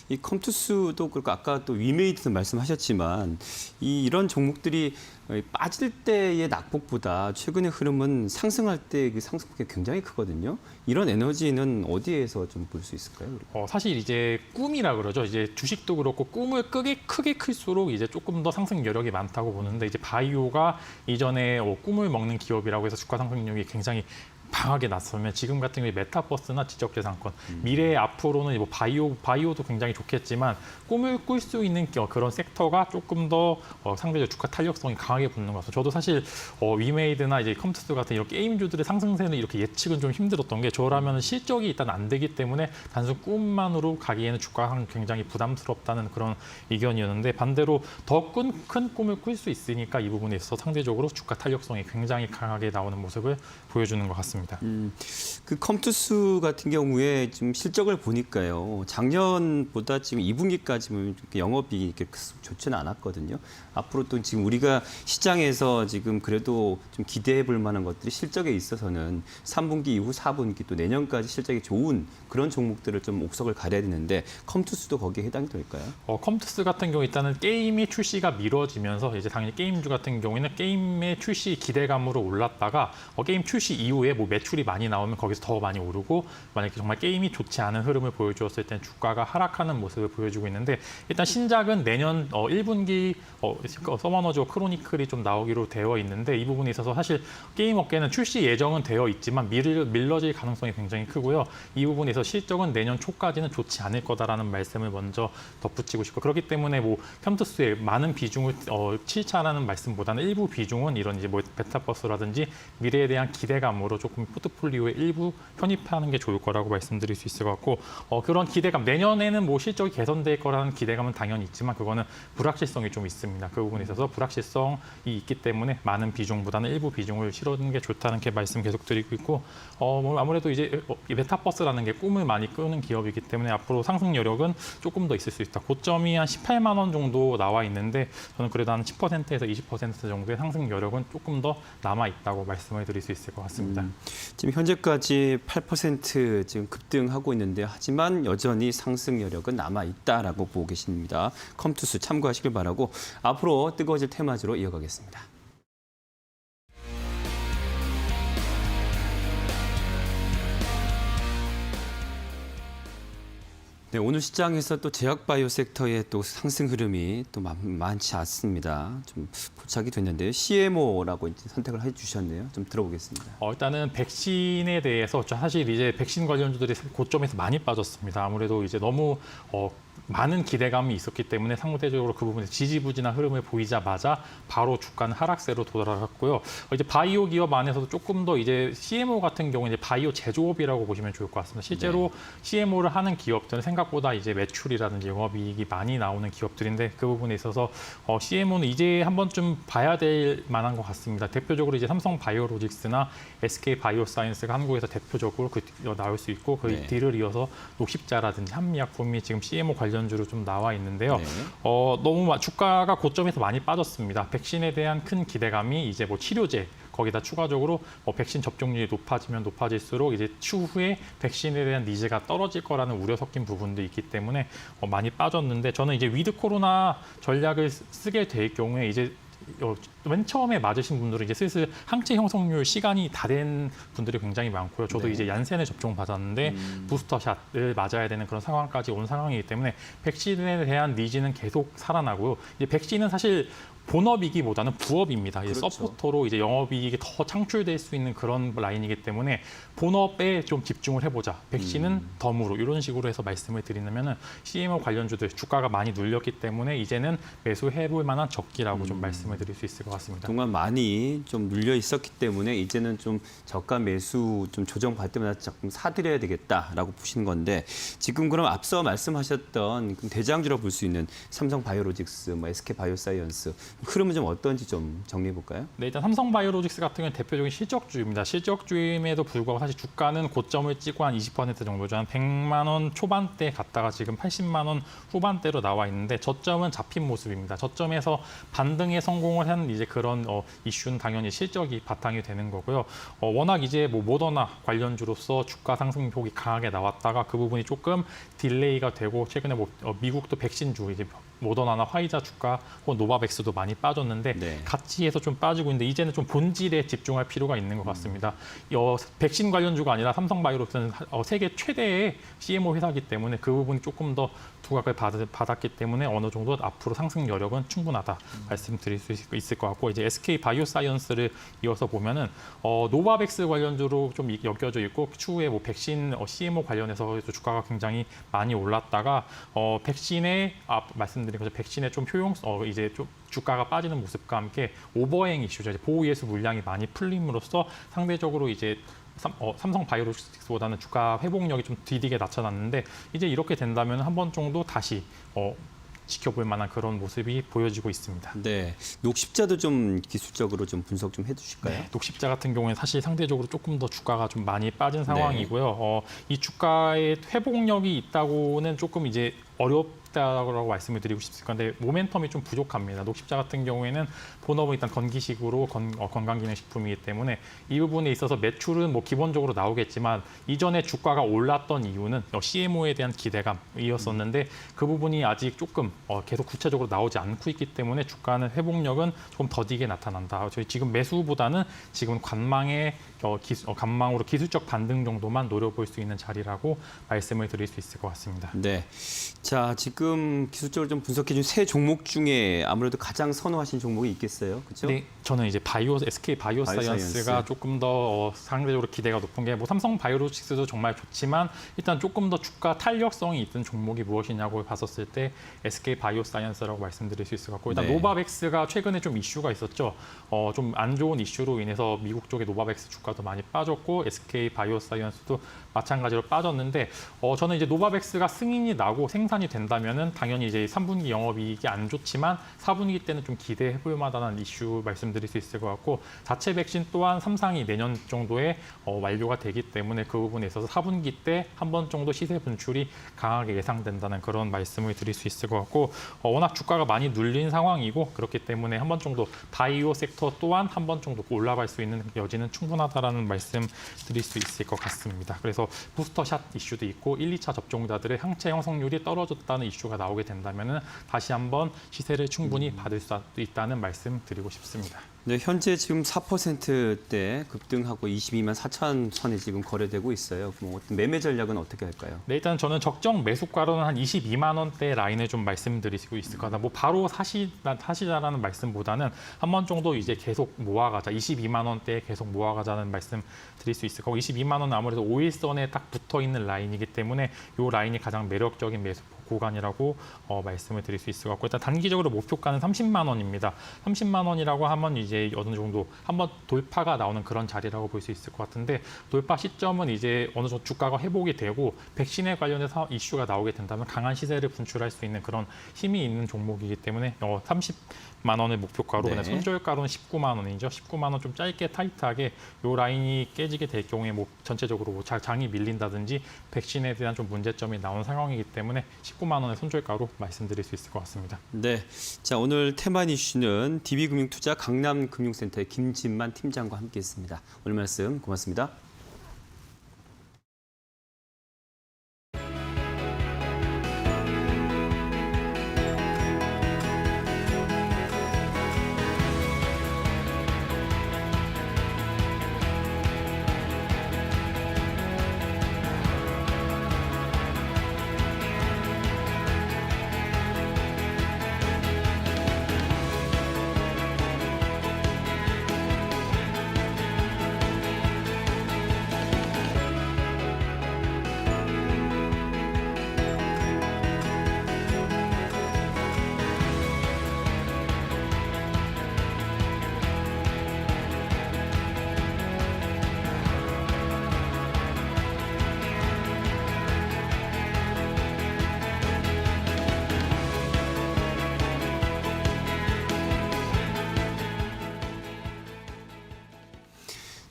이 컴투스도 그렇고 아까 또 위메이드도 말씀하셨지만 이런 종목들이 빠질 때의 낙폭보다 최근의 흐름은 상승할 때 그 상승폭이 굉장히 크거든요. 이런 에너지는 어디에서 좀 볼 수 있을까요? 사실 이제 꿈이라 그러죠. 이제 주식도 그렇고 꿈을 크게 클수록 이제 조금 더 상승 여력이 많다고 보는데 이제 바이오가 이전에 꿈을 먹는 기업이라고 해서 주가 상승력이 굉장히 강하게 나서면 지금 같은 경우에 메타버스나 지적재산권 미래의 앞으로는 뭐 바이오도 굉장히 좋겠지만 꿈을 꿀 수 있는 그런 섹터가 조금 더 상대적 주가 탄력성이 강하게 붙는 것 같아요. 저도 사실 위메이드나 이제 컴투스 같은 이런 게임주들의 상승세는 이렇게 예측은 좀 힘들었던 게 저라면 실적이 일단 안 되기 때문에 단순 꿈만으로 가기에는 주가가 굉장히 부담스럽다는 그런 의견이었는데 반대로 더 큰 꿈을 꿀 수 있으니까 이 부분에 있어서 상대적으로 주가 탄력성이 굉장히 강하게 나오는 모습을 보여주는 것 같습니다. 그 컴투스 같은 경우에 지금 실적을 보니까요. 작년보다 지금 2분기까지는 영업이 이렇게 좋지는 않았거든요. 앞으로 또 지금 우리가 시장에서 지금 그래도 좀 기대해 볼 만한 것들이 실적에 있어서는 3분기 이후 4분기 또 내년까지 실적이 좋은 그런 종목들을 좀 옥석을 가려야 되는데 컴투스도 거기에 해당이 될까요? 컴투스 같은 경우 일단은 게임의 출시가 미뤄지면서 이제 당연히 게임주 같은 경우에는 게임의 출시 기대감으로 올랐다가 게임 출시 이후에 뭐 매출이 많이 나오면 거기서 더 많이 오르고 만약에 정말 게임이 좋지 않은 흐름을 보여주었을 때는 주가가 하락하는 모습을 보여주고 있는데 일단 신작은 내년 1분기 서머너즈 크로니클이 좀 나오기로 되어 있는데 이 부분에 있어서 사실 게임 업계는 출시 예정은 되어 있지만 밀려질 가능성이 굉장히 크고요. 이 부분에서 실적은 내년 초까지는 좋지 않을 거다라는 말씀을 먼저 덧붙이고 싶고 그렇기 때문에 뭐 컴투스에 많은 비중을 칠차라는 말씀보다는 일부 비중은 이런 이제 뭐 메타버스라든지 미래에 대한 기대감으로 조금 포트폴리오에 일부 편입하는 게 좋을 거라고 말씀드릴 수 있을 것 같고 그런 기대감 내년에는 뭐 실적이 개선될 거라는 기대감은 당연히 있지만 그거는 불확실성이 좀 있습니다. 그 부분에 있어서 불확실성이 있기 때문에 많은 비중보다는 일부 비중을 실어주는 게 좋다는 게 말씀 계속 드리고 있고 뭐 아무래도 이제 이 메타버스라는 게 꿈을 많이 꾸는 기업이기 때문에 앞으로 상승 여력은 조금 더 있을 수 있다. 고점이 한 18만 원 정도 나와 있는데 저는 그래도 한 10%에서 20% 정도의 상승 여력은 조금 더 남아 있다고 말씀을 드릴 수 있을 것 같습니다. 지금 현재까지 8% 지금 급등하고 있는데 하지만 여전히 상승 여력은 남아 있다라고 보고 계십니다. 컴투스 참고하시길 바라고 앞으로 뜨거워질 테마주로 이어가겠습니다. 네, 오늘 시장에서 또 제약바이오 섹터의 또 상승 흐름이 또 많지 않습니다. 좀 포착이 됐는데요. CMO라고 이제 선택을 해주셨네요. 좀 들어보겠습니다. 일단은 백신에 대해서 사실 이제 백신 관련주들이 고점에서 많이 빠졌습니다. 아무래도 이제 너무 많은 기대감이 있었기 때문에 상대적으로 그 부분에서 지지부진한 흐름을 보이자마자 바로 주가는 하락세로 돌아갔고요. 이제 바이오 기업 안에서도 조금 더 이제 CMO 같은 경우는 이제 바이오 제조업이라고 보시면 좋을 것 같습니다. 실제로 CMO를 하는 기업들은 생각보다 이제 매출이라든지 영업이익이 많이 나오는 기업들인데 그 부분에 있어서 CMO는 이제 한 번쯤 봐야 될 만한 것 같습니다. 대표적으로 이제 삼성 바이오로직스나 SK 바이오사이언스가 한국에서 대표적으로 나올 수 있고 그 뒤를 이어서 녹십자라든지 한미약품이 지금 CMO 관련주로 좀 나와 있는데요. 너무 주가가 고점에서 많이 빠졌습니다. 백신에 대한 큰 기대감이 이제 뭐 치료제 거기다 추가적으로 백신 접종률이 높아지면 높아질수록 이제 추후에 백신에 대한 니즈가 떨어질 거라는 우려 섞인 부분도 있기 때문에 많이 빠졌는데 저는 이제 위드 코로나 전략을 쓰게 될 경우에 이제 맨 처음에 맞으신 분들은 이제 슬슬 항체 형성률 시간이 다 된 분들이 굉장히 많고요. 저도 이제 얀센을 접종 받았는데 부스터샷을 맞아야 되는 그런 상황까지 온 상황이기 때문에 백신에 대한 니즈는 계속 살아나고요. 이제 백신은 사실 본업이기보다는 부업입니다. 이제 그렇죠. 서포터로 이제 영업이익이 더 창출될 수 있는 그런 라인이기 때문에 본업에 좀 집중을 해보자. 백신은 덤으로 이런 식으로 해서 말씀을 드리면은 CMO 관련주들 주가가 많이 눌렸기 때문에 이제는 매수해볼 만한 적기라고 좀 말씀을 드릴 수 있을 것 같습니다. 그동안 많이 좀 눌려 있었기 때문에 이제는 좀 저가 매수 좀 조정받을 때마다 조금 사들여야 되겠다라고 보시는 건데 지금 그럼 앞서 말씀하셨던 대장주로 볼 수 있는 삼성 바이오로직스, 뭐 SK 바이오사이언스 흐름은 좀 어떤지 좀 정리해 볼까요? 네, 일단 삼성 바이오로직스 같은 경우는 대표적인 실적주입니다. 실적주임에도 불구하고 사실 주가는 고점을 찍고 한 20% 정도죠. 한 100만 원 초반대 갔다가 지금 80만 원 후반대로 나와 있는데 저점은 잡힌 모습입니다. 저점에서 반등에 성공을 한 이제 그런 이슈는 당연히 실적이 바탕이 되는 거고요. 워낙 이제 뭐 모더나 관련주로서 주가 상승폭이 강하게 나왔다가 그 부분이 조금 딜레이가 되고 최근에 뭐 미국도 백신주 이제 모더나나 화이자 주가 혹은 노바백스도 많이 빠졌는데 같이 해서 좀 빠지고 있는데 이제는 좀 본질에 집중할 필요가 있는 것 같습니다. 백신 관련주가 아니라 삼성바이오로직스는 세계 최대의 CMO 회사이기 때문에 그 부분이 조금 더 두각을 받았기 때문에 어느 정도 앞으로 상승 여력은 충분하다 말씀드릴 수 있을 것 같고 이제 SK 바이오사이언스를 이어서 보면은 노바백스 관련주로 좀 엮여져 있고 추후에 뭐 백신 CMO 관련해서 주가가 굉장히 많이 올랐다가 백신에 말씀드린 것처럼 백신의 좀 이제 좀 주가가 빠지는 모습과 함께 오버행 이슈죠. 이제 보호 예수 물량이 많이 풀림으로써 상대적으로 이제 삼성 바이오로직스보다는 주가 회복력이 좀 디디게 나타났는데 이제 이렇게 된다면 한 번 정도 다시 지켜볼 만한 그런 모습이 보여지고 있습니다. 네, 녹십자도 좀 기술적으로 좀 분석 좀 해주실까요? 네, 녹십자 같은 경우에는 사실 상대적으로 조금 더 주가가 좀 많이 빠진 상황이고요. 이 주가의 회복력이 있다고는 조금 이제 어렵다고 말씀을 드리고 싶을 건데 모멘텀이 좀 부족합니다. 녹십자 같은 경우에는 본업은 일단 건기식으로 건강기능식품이기 때문에 이 부분에 있어서 매출은 뭐 기본적으로 나오겠지만 이전에 주가가 올랐던 이유는 CMO에 대한 기대감이었었는데 그 부분이 아직 조금 계속 구체적으로 나오지 않고 있기 때문에 주가는 회복력은 조금 더디게 나타난다. 저희 지금 매수보다는 지금 관망으로 기술적 반등 정도만 노려볼 수 있는 자리라고 말씀을 드릴 수 있을 것 같습니다. 네. 자, 지금 기술적으로 좀 분석해 준 세 종목 중에 아무래도 가장 선호하신 종목이 있겠어요. 그렇죠? 네, 저는 이제 SK 바이오사이언스가 조금 더 상대적으로 기대가 높은 게 뭐 삼성 바이오로직스도 정말 좋지만 일단 조금 더 주가 탄력성이 있던 종목이 무엇이냐고 봤었을 때 SK 바이오사이언스라고 말씀드릴 수 있을 것 같고 일단 네. 노바백스가 최근에 좀 이슈가 있었죠. 좀 안 좋은 이슈로 인해서 미국 쪽의 노바백스 주가도 많이 빠졌고 SK 바이오사이언스도 마찬가지로 빠졌는데 저는 이제 노바백스가 승인이 나고 생산이 된다면은 당연히 이제 3분기 영업이익이 안 좋지만 4분기 때는 좀 기대해 볼 만한 이슈 말씀드릴 수 있을 것 같고 자체 백신 또한 3상이 내년 정도에 완료가 되기 때문에 그 부분에 있어서 4분기 때 한 번 정도 시세 분출이 강하게 예상된다는 그런 말씀을 드릴 수 있을 것 같고 워낙 주가가 많이 눌린 상황이고 그렇기 때문에 한 번 정도 바이오 섹터 또한 한 번 정도 올라갈 수 있는 여지는 충분하다라는 말씀 드릴 수 있을 것 같습니다. 그래서 부스터샷 이슈도 있고 1, 2차 접종자들의 항체 형성률이 떨어졌다는 이슈가 나오게 된다면 다시 한번 시세를 충분히 받을 수 있다는 말씀 드리고 싶습니다. 네, 현재 지금 4%대 급등하고 22만 4천 선에 지금 거래되고 있어요. 뭐 어떤 매매 전략은 어떻게 할까요? 네, 일단 저는 적정 매수가로는 한 22만 원대 라인을 좀 말씀드리고 있을 거다. 뭐 바로 사시자라는 말씀보다는 한 번 정도 이제 계속 모아가자. 22만 원대에 계속 모아가자는 말씀 드릴 수 있을 거고 22만 원은 아무래도 5일선에 딱 붙어 있는 라인이기 때문에 이 라인이 가장 매력적인 매수 구간이라고 말씀을 드릴 수 있을 것 같고 일단 단기적으로 목표가는 30만 원입니다. 30만 원이라고 하면 이제 어느 정도 한번 돌파가 나오는 그런 자리라고 볼 수 있을 것 같은데 돌파 시점은 이제 어느 정도 주가가 회복이 되고 백신에 관련해서 이슈가 나오게 된다면 강한 시세를 분출할 수 있는 그런 힘이 있는 종목이기 때문에 30만 원의 목표가로 네. 그냥 손절가로는 19만 원이죠. 19만 원 좀 짧게 타이트하게 이 라인이 깨지게 될 경우에 뭐 전체적으로 뭐 장이 밀린다든지 백신에 대한 좀 문제점이 나온 상황이기 때문에 19만 원의 손절가로 말씀드릴 수 있을 것 같습니다. 네. 자, 오늘 테마 이슈는 DB금융투자 강남금융센터의 김진만 팀장과 함께했습니다. 오늘 말씀 고맙습니다.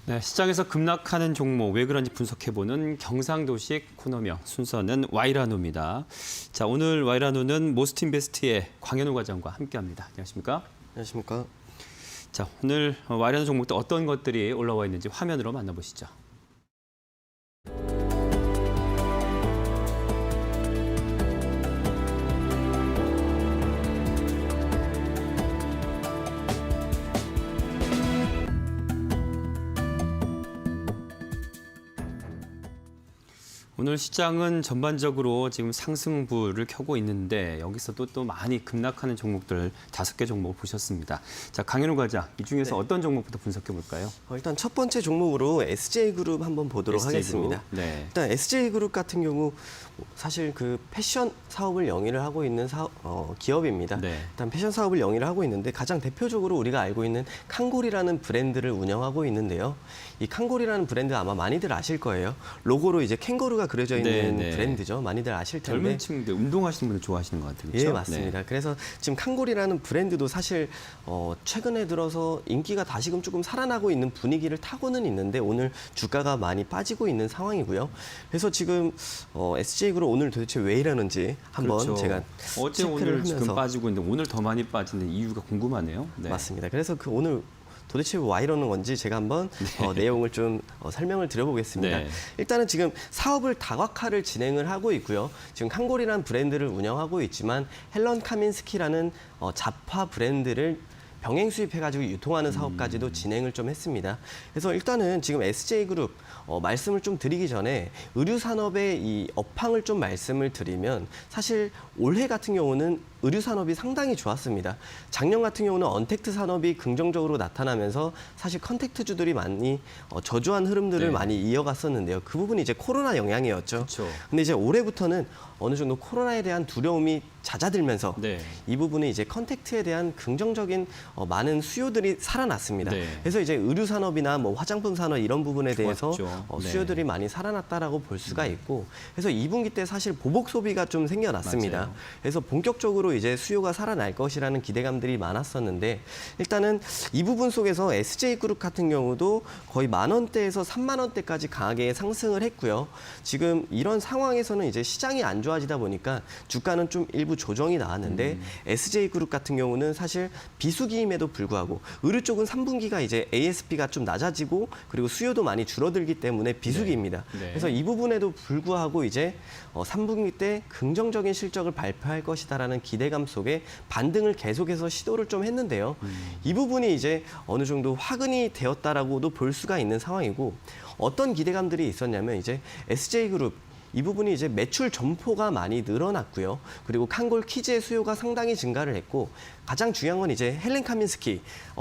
네, 시장에서 급락하는 종목 왜 그런지 분석해보는 경상도식 코너명 순서는 와이라노입니다. 자, 오늘 와이라노는 모스트인베스트의 광현우 과장과 함께합니다. 안녕하십니까? 안녕하십니까? 자, 오늘 와이라노 종목도 어떤 것들이 올라와 있는지 화면으로 만나보시죠. 오늘 시장은 전반적으로 지금 상승부를 켜고 있는데 여기서도 또 많이 급락하는 종목들 5개 종목 보셨습니다. 자, 강현우 과장, 이 중에서 어떤 종목부터 분석해 볼까요? 일단 첫 번째 종목으로 SJ그룹 한번 보도록 SJ그룹. 하겠습니다. 네. 일단 SJ그룹 같은 경우 사실 그 패션 사업을 영위를 하고 있는 기업입니다. 네. 일단 패션 사업을 영위를 하고 있는데 가장 대표적으로 우리가 알고 있는 칸골이라는 브랜드를 운영하고 있는데요. 이 칸골이라는 브랜드 아마 많이들 아실 거예요. 로고로 이제 캥거루가 우유가 그려져 있는 네, 네. 브랜드죠. 많이들 아실 텐데. 젊은 층들 운동하시는 분들 좋아하시는 것 같아요. 예, 그렇죠? 맞습니다. 그래서 지금 칸골이라는 브랜드도 사실 최근에 들어서 인기가 다시금 조금 살아나고 있는 분위기를 타고는 있는데 오늘 주가가 많이 빠지고 있는 상황이고요. 그래서 지금 SJ그룹 오늘 도대체 왜 이러는지 한번 그렇죠. 제가 어제 체크를 오늘 하면서 지금 빠지고 있는데 오늘 더 많이 빠지는 이유가 궁금하네요. 네. 맞습니다. 그래서 그 오늘 도대체 와 이러는 건지 제가 한번 내용을 좀 설명을 드려보겠습니다. 네. 일단은 지금 사업을 다각화를 진행을 하고 있고요. 지금 칸골이라는 브랜드를 운영하고 있지만 헬런 카민스키라는 자파 브랜드를 병행 수입해가지고 유통하는 사업까지도 진행을 좀 했습니다. 그래서 일단은 지금 SJ그룹 말씀을 좀 드리기 전에 의류 산업의 이 업황을 좀 말씀을 드리면 사실 올해 같은 경우는 의류 산업이 상당히 좋았습니다. 작년 같은 경우는 언택트 산업이 긍정적으로 나타나면서 사실 컨택트주들이 많이 저조한 흐름들을 네. 많이 이어갔었는데요. 그 부분이 이제 코로나 영향이었죠. 그렇죠. 근데 이제 올해부터는 어느 정도 코로나에 대한 두려움이 잦아들면서 네. 이 부분이 이제 컨택트에 대한 긍정적인 많은 수요들이 살아났습니다. 네. 그래서 이제 의류 산업이나 뭐 화장품 산업 이런 부분에 대해서 좋았죠. 네. 수요들이 많이 살아났다라고 볼 수가 있고, 그래서 2분기 때 사실 보복 소비가 좀 생겨났습니다. 맞아요. 그래서 본격적으로 이제 수요가 살아날 것이라는 기대감들이 많았었는데 일단은 이 부분 속에서 SJ그룹 같은 경우도 거의 10,000원대에서 30,000원대까지 강하게 상승을 했고요. 지금 이런 상황에서는 이제 시장이 안 좋아지다 보니까 주가는 좀 일부 조정이 나왔는데 SJ그룹 같은 경우는 사실 비수기임에도 불구하고 의류 쪽은 3분기가 이제 ASP가 좀 낮아지고 그리고 수요도 많이 줄어들기 때문에 비수기입니다. 네. 네. 그래서 이 부분에도 불구하고 이제 3분기 때 긍정적인 실적을 발표할 것이다라는 기대감 속에 반등을 계속해서 시도를 좀 했는데요. 이 부분이 이제 어느 정도 화근이 되었다라고도 볼 수가 있는 상황이고, 어떤 기대감들이 있었냐면 이제 SJ그룹 이 부분이 이제 매출 점포가 많이 늘어났고요. 그리고 칸골 키즈의 수요가 상당히 증가를 했고, 가장 중요한 건 이제 헬렌 카민스키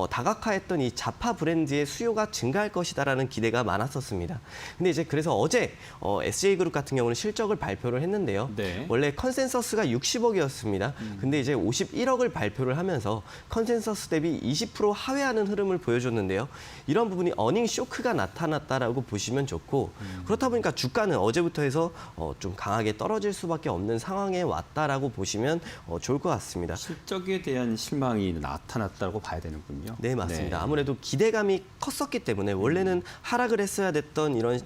다각화했던 이 자파 브랜드의 수요가 증가할 것이다라는 기대가 많았었습니다. 근데 이제 그래서 어제 SJ그룹 같은 경우는 실적을 발표를 했는데요. 네. 원래 컨센서스가 60억이었습니다. 근데 이제 51억을 발표를 하면서 컨센서스 대비 20% 하회하는 흐름을 보여줬는데요. 이런 부분이 어닝 쇼크가 나타났다라고 보시면 좋고, 그렇다 보니까 주가는 어제부터 해서 좀 강하게 떨어질 수밖에 없는 상황에 왔다라고 보시면 좋을 것 같습니다. 실적에 대한 실망이 나타났다고 봐야 되는군요. 네, 맞습니다. 네. 아무래도 기대감이 컸었기 때문에 원래는 하락을 했어야 됐던 이런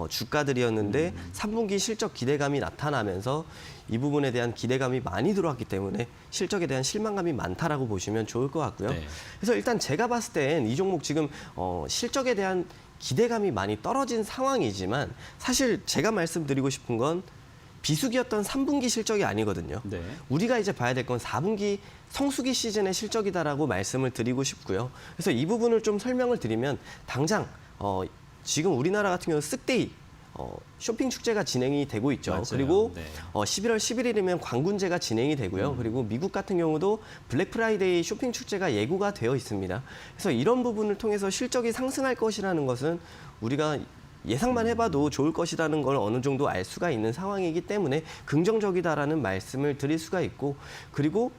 주가들이었는데 3분기 실적 기대감이 나타나면서 이 부분에 대한 기대감이 많이 들어왔기 때문에 실적에 대한 실망감이 많다라고 보시면 좋을 것 같고요. 네. 그래서 일단 제가 봤을 땐 이 종목 지금 실적에 대한 기대감이 많이 떨어진 상황이지만 사실 제가 말씀드리고 싶은 건 비수기였던 3분기 실적이 아니거든요. 네. 우리가 이제 봐야 될 건 4분기 성수기 시즌의 실적이다라고 말씀을 드리고 싶고요. 그래서 이 부분을 좀 설명을 드리면 당장 지금 우리나라 같은 경우는 쓱데이 쇼핑 축제가 진행이 되고 있죠. 맞아요. 그리고 네. 11월 11일이면 광군제가 진행이 되고요. 그리고 미국 같은 경우도 블랙 프라이데이 쇼핑 축제가 예고가 되어 있습니다. 그래서 이런 부분을 통해서 실적이 상승할 것이라는 것은 우리가 예상만 해봐도 좋을 것이라는 걸 어느 정도 알 수가 있는 상황이기 때문에 긍정적이다라는 말씀을 드릴 수가 있고, 그리고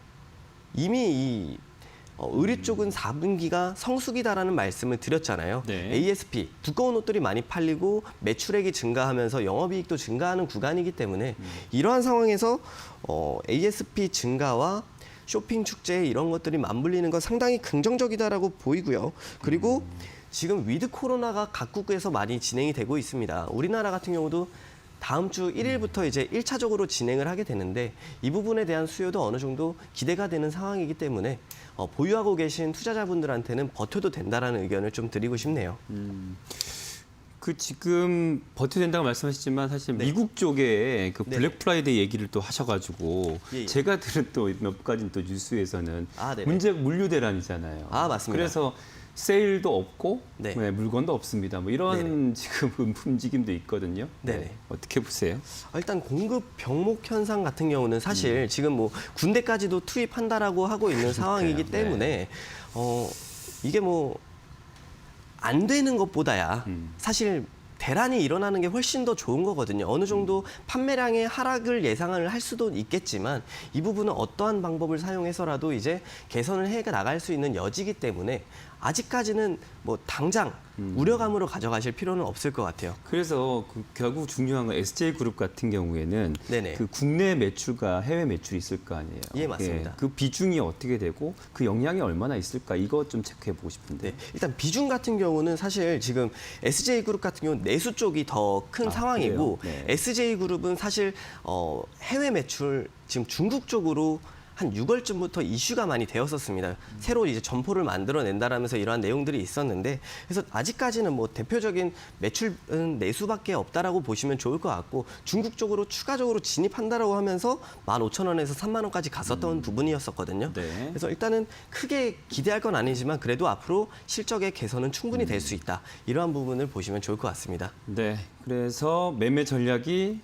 이미 이 의류 쪽은 4분기가 성수기다라는 말씀을 드렸잖아요. 네. ASP, 두꺼운 옷들이 많이 팔리고 매출액이 증가하면서 영업이익도 증가하는 구간이기 때문에 이러한 상황에서 ASP 증가와 쇼핑 축제 이런 것들이 맞물리는 건 상당히 긍정적이다라고 보이고요. 그리고 지금 위드 코로나가 각국에서 많이 진행이 되고 있습니다. 우리나라 같은 경우도 다음 주 1일부터 이제 1차적으로 진행을 하게 되는데 이 부분에 대한 수요도 어느 정도 기대가 되는 상황이기 때문에 보유하고 계신 투자자분들한테는 버텨도 된다라는 의견을 좀 드리고 싶네요. 그 지금 버텨야 된다고 말씀하셨지만 사실 미국 쪽에 그 네. 블랙 프라이데이 얘기를 또 하셔가지고 예, 예. 제가 들은 또 몇 가지 또 뉴스에서는 네네. 문제가 물류 대란이잖아요. 맞습니다. 그래서 세일도 없고 네. 물건도 없습니다. 뭐 이런 지금 움직임도 있거든요. 네네. 어떻게 보세요? 일단 공급 병목 현상 같은 경우는 사실 지금 뭐 군대까지도 투입한다라고 하고 있는 상황이기 네. 때문에 이게 뭐 안 되는 것보다야 사실 대란이 일어나는 게 훨씬 더 좋은 거거든요. 어느 정도 판매량의 하락을 예상을 할 수도 있겠지만 이 부분은 어떠한 방법을 사용해서라도 이제 개선을 해 나갈 수 있는 여지이기 때문에 아직까지는 뭐 당장 우려감으로 가져가실 필요는 없을 것 같아요. 그래서 결국 중요한 건 SJ그룹 같은 경우에는 네네. 그 국내 매출과 해외 매출이 있을 거 아니에요. 예, 맞습니다. 그 비중이 어떻게 되고 그 영향이 얼마나 있을까 이거 좀 체크해 보고 싶은데. 네, 일단 비중 같은 경우는 사실 지금 SJ그룹 같은 경우는 내수 쪽이 더 큰 상황이고 그래요? 네. SJ그룹은 사실 해외 매출 지금 중국 쪽으로 한 6월쯤부터 이슈가 많이 되었었습니다. 새로 이제 점포를 만들어낸다라면서 이러한 내용들이 있었는데, 그래서 아직까지는 뭐 대표적인 매출은 내수밖에 없다라고 보시면 좋을 것 같고, 중국 쪽으로 추가적으로 진입한다라고 하면서 15,000원에서 3만 원까지 갔었던 부분이었었거든요. 네. 그래서 일단은 크게 기대할 건 아니지만 그래도 앞으로 실적의 개선은 충분히 될 수 있다. 이러한 부분을 보시면 좋을 것 같습니다. 네. 그래서 매매 전략이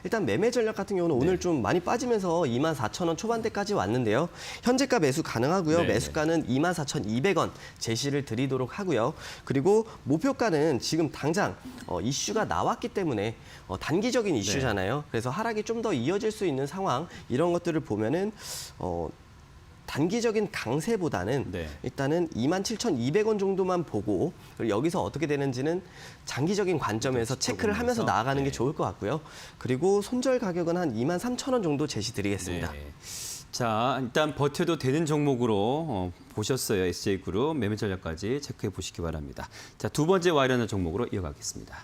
일단 매매 전략 같은 경우는 오늘 좀 많이 빠지면서 24,000원 초반대까지 왔는데요. 현재가 매수 가능하고요. 네. 매수가는 24,200원 제시를 드리도록 하고요. 그리고 목표가는 지금 당장 이슈가 나왔기 때문에 단기적인 이슈잖아요. 그래서 하락이 좀 더 이어질 수 있는 상황, 이런 것들을 보면은 단기적인 강세보다는 네. 일단은 27,200원 정도만 보고, 그리고 여기서 어떻게 되는지는 장기적인 관점에서 체크를 하면서 나아가는 게 좋을 것 같고요. 그리고 손절 가격은 한 23,000원 정도 제시드리겠습니다. 네. 자, 일단 버텨도 되는 종목으로 보셨어요. SJ그룹 매매 전략까지 체크해 보시기 바랍니다. 자, 두 번째 와이런한 종목으로 이어가겠습니다.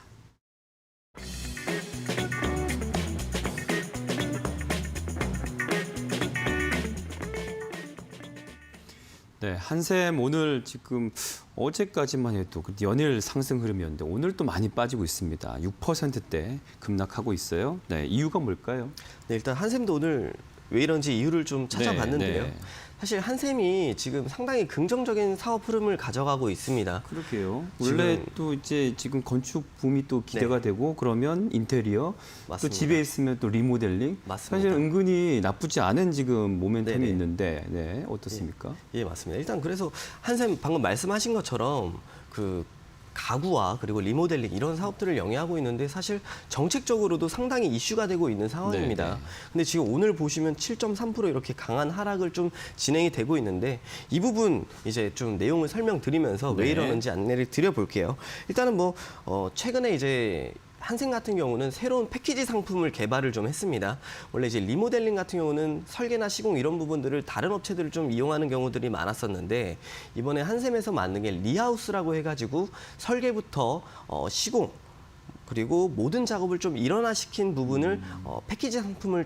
네, 한샘 오늘 지금 어제까지만 해도 연일 상승 흐름이었는데 오늘 또 많이 빠지고 있습니다. 6%대 급락하고 있어요. 네, 이유가 뭘까요? 네, 일단 한샘도 오늘 왜 이런지 이유를 좀 찾아봤는데요. 네. 사실 한샘이 지금 상당히 긍정적인 사업 흐름을 가져가고 있습니다. 그렇게요. 지금- 원래 또 이제 지금 건축 붐이 또 기대가 되고 그러면 인테리어, 또 맞습니다. 집에 있으면 또 리모델링. 맞습니다. 사실 은근히 나쁘지 않은 지금 모멘텀이 네네. 있는데, 네, 어떻습니까? 예, 맞습니다. 일단 그래서 한샘 방금 말씀하신 것처럼 그 가구와 그리고 리모델링 이런 사업들을 영위하고 있는데 사실 정책적으로도 상당히 이슈가 되고 있는 상황입니다. 네. 근데 지금 오늘 보시면 7.3% 이렇게 강한 하락을 좀 진행이 되고 있는데, 이 부분 이제 좀 내용을 설명드리면서 왜 네. 이러는지 안내를 드려볼게요. 일단은 뭐 최근에 이제 한샘 같은 경우는 새로운 패키지 상품을 개발을 좀 했습니다. 원래 이제 리모델링 같은 경우는 설계나 시공 이런 부분들을 다른 업체들을 좀 이용하는 경우들이 많았었는데, 이번에 한샘에서 만든 게 리하우스라고 해가지고 설계부터 시공 그리고 모든 작업을 좀 일원화시킨 부분을 패키지 상품을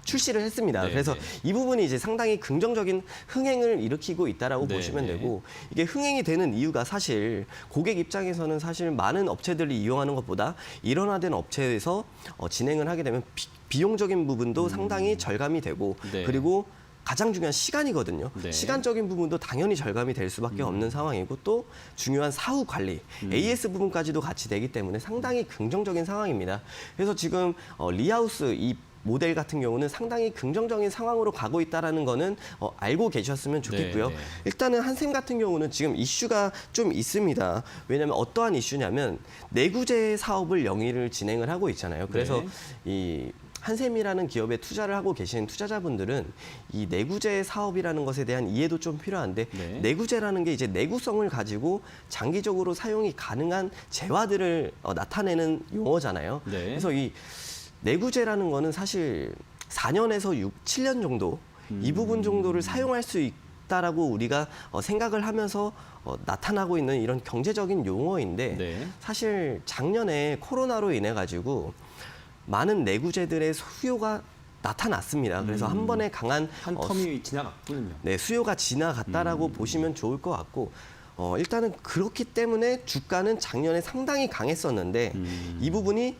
출시를 했습니다. 네, 그래서 네. 이 부분이 이제 상당히 긍정적인 흥행을 일으키고 있다라고 네, 보시면 네. 되고, 이게 흥행이 되는 이유가 사실 고객 입장에서는 사실 많은 업체들이 이용하는 것보다 일원화된 업체에서 진행을 하게 되면 비용적인 부분도 상당히 절감이 되고, 네. 그리고 가장 중요한 시간이거든요. 네. 시간적인 부분도 당연히 절감이 될 수밖에 없는 상황이고, 또 중요한 사후 관리, AS 부분까지도 같이 되기 때문에 상당히 긍정적인 상황입니다. 그래서 지금 리하우스 이 모델 같은 경우는 상당히 긍정적인 상황으로 가고 있다는 거는 알고 계셨으면 좋겠고요. 네, 네. 일단은 한샘 같은 경우는 지금 이슈가 좀 있습니다. 왜냐하면 어떠한 이슈냐면 내구재 사업을 영위를 진행을 하고 있잖아요. 그래서 이 한샘이라는 기업에 투자를 하고 계신 투자자분들은 이 내구재 사업이라는 것에 대한 이해도 좀 필요한데, 네. 내구재라는 게 이제 내구성을 가지고 장기적으로 사용이 가능한 재화들을 나타내는 용어잖아요. 네. 그래서 이 내구재라는 거는 사실 4년에서 7년 정도 이 부분 정도를 사용할 수 있다라고 우리가 생각을 하면서 나타나고 있는 이런 경제적인 용어인데, 네. 사실 작년에 코로나로 인해 가지고 많은 내구재들의 수요가 나타났습니다. 그래서 한 번에 강한 한 텀이 지나갔군요. 네, 수요가 지나갔다라고 보시면 좋을 것 같고, 일단은 그렇기 때문에 주가는 작년에 상당히 강했었는데 이 부분이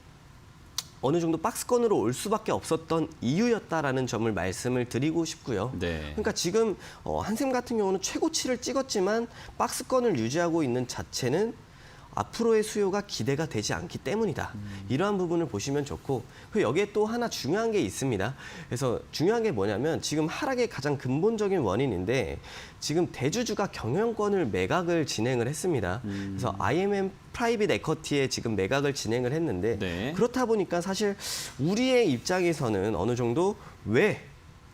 어느 정도 박스권으로 올 수밖에 없었던 이유였다라는 점을 말씀을 드리고 싶고요. 네. 그러니까 지금 한샘 같은 경우는 최고치를 찍었지만 박스권을 유지하고 있는 자체는 앞으로의 수요가 기대가 되지 않기 때문이다. 이러한 부분을 보시면 좋고, 그리고 여기에 또 하나 중요한 게 있습니다. 그래서 중요한 게 뭐냐면 지금 하락의 가장 근본적인 원인인데, 지금 대주주가 경영권을 매각을 진행을 했습니다. 그래서 IMM 프라이빗 에쿼티에 지금 매각을 진행을 했는데, 네. 그렇다 보니까 사실 우리의 입장에서는 어느 정도 왜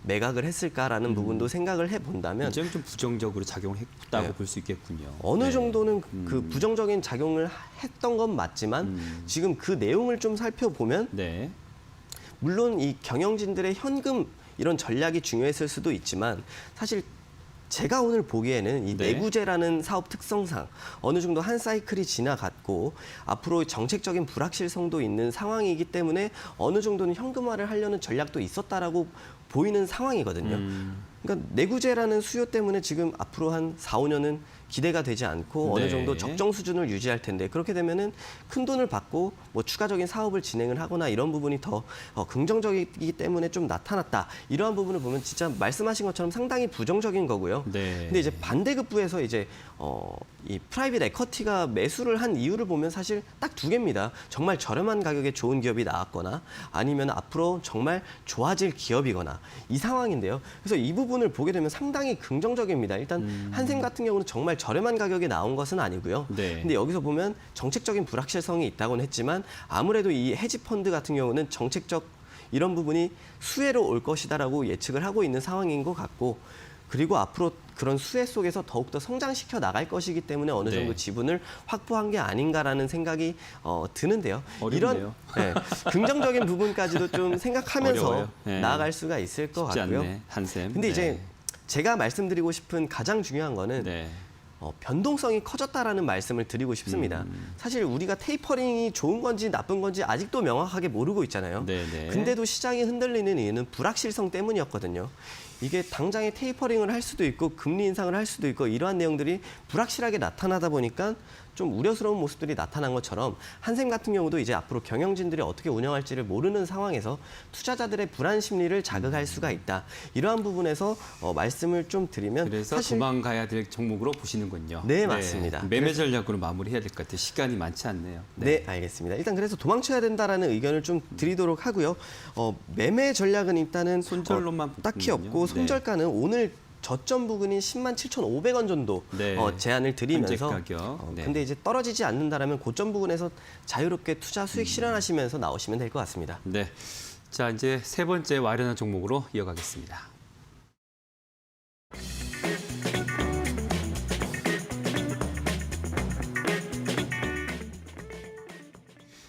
매각을 했을까라는 부분도 생각을 해본다면 굉장히 좀 부정적으로 작용했다고 네. 볼 수 있겠군요. 어느 네. 정도는 그 부정적인 작용을 했던 건 맞지만 지금 그 내용을 좀 살펴보면 네. 물론 이 경영진들의 현금 이런 전략이 중요했을 수도 있지만 사실 제가 오늘 보기에는 이 네. 내구재라는 사업 특성상 어느 정도 한 사이클이 지나갔고 앞으로 정책적인 불확실성도 있는 상황이기 때문에 어느 정도는 현금화를 하려는 전략도 있었다라고 보이는 상황이거든요. 그러니까 내구재라는 수요 때문에 지금 앞으로 한 4, 5년은 기대가 되지 않고 어느 네. 정도 적정 수준을 유지할 텐데 그렇게 되면은 큰 돈을 받고 뭐 추가적인 사업을 진행을 하거나 이런 부분이 더 긍정적이기 때문에 좀 나타났다. 이러한 부분을 보면 진짜 말씀하신 것처럼 상당히 부정적인 거고요. 네. 근데 이제 반대급부에서 이제 이 프라이빗 에쿼티가 매수를 한 이유를 보면 사실 딱 두 개입니다. 정말 저렴한 가격에 좋은 기업이 나왔거나 아니면 앞으로 정말 좋아질 기업이거나 이 상황인데요. 그래서 이 부분을 보게 되면 상당히 긍정적입니다. 일단 한샘 같은 경우는 정말 저렴한 가격에 나온 것은 아니고요. 네. 근데 여기서 보면 정책적인 불확실성이 있다고는 했지만 아무래도 이 헤지 펀드 같은 경우는 정책적 이런 부분이 수혜로 올 것이다라고 예측을 하고 있는 상황인 것 같고 그리고 앞으로 그런 수혜 속에서 더욱더 성장시켜 나갈 것이기 때문에 어느 정도 네. 지분을 확보한 게 아닌가라는 생각이 드는데요. 어렵네요. 이런 긍정적인 부분까지도 좀 생각하면서 어려워요. 네. 나아갈 수가 있을 것 쉽지 같고요. 않네, 한샘. 근데 네. 이제 제가 말씀드리고 싶은 가장 중요한 거는 네. 변동성이 커졌다라는 말씀을 드리고 싶습니다. 사실 우리가 테이퍼링이 좋은 건지 나쁜 건지 아직도 명확하게 모르고 있잖아요. 네네. 근데도 시장이 흔들리는 이유는 불확실성 때문이었거든요. 이게 당장에 테이퍼링을 할 수도 있고 금리 인상을 할 수도 있고 이러한 내용들이 불확실하게 나타나다 보니까 좀 우려스러운 모습들이 나타난 것처럼 한샘 같은 경우도 이제 앞으로 경영진들이 어떻게 운영할지를 모르는 상황에서 투자자들의 불안 심리를 자극할 수가 있다. 이러한 부분에서 말씀을 좀 드리면 그래서 사실 도망가야 될 종목으로 보시는군요. 네, 맞습니다. 매매 전략으로 마무리해야 될 것 같아요. 시간이 많지 않네요. 네, 알겠습니다. 일단 그래서 도망쳐야 된다라는 의견을 좀 드리도록 하고요. 매매 전략은 일단은 손절로만 딱히 붙는군요. 없고 네. 손절가는 오늘 저점 부근인 107,500원 정도 네. 제한을 드리면서 현재 가격. 네. 근데 이제 떨어지지 않는다라면 고점 부근에서 자유롭게 투자 수익 실현하시면서 나오시면 될 것 같습니다. 네. 자, 이제 세 번째 와련한 종목으로 이어가겠습니다.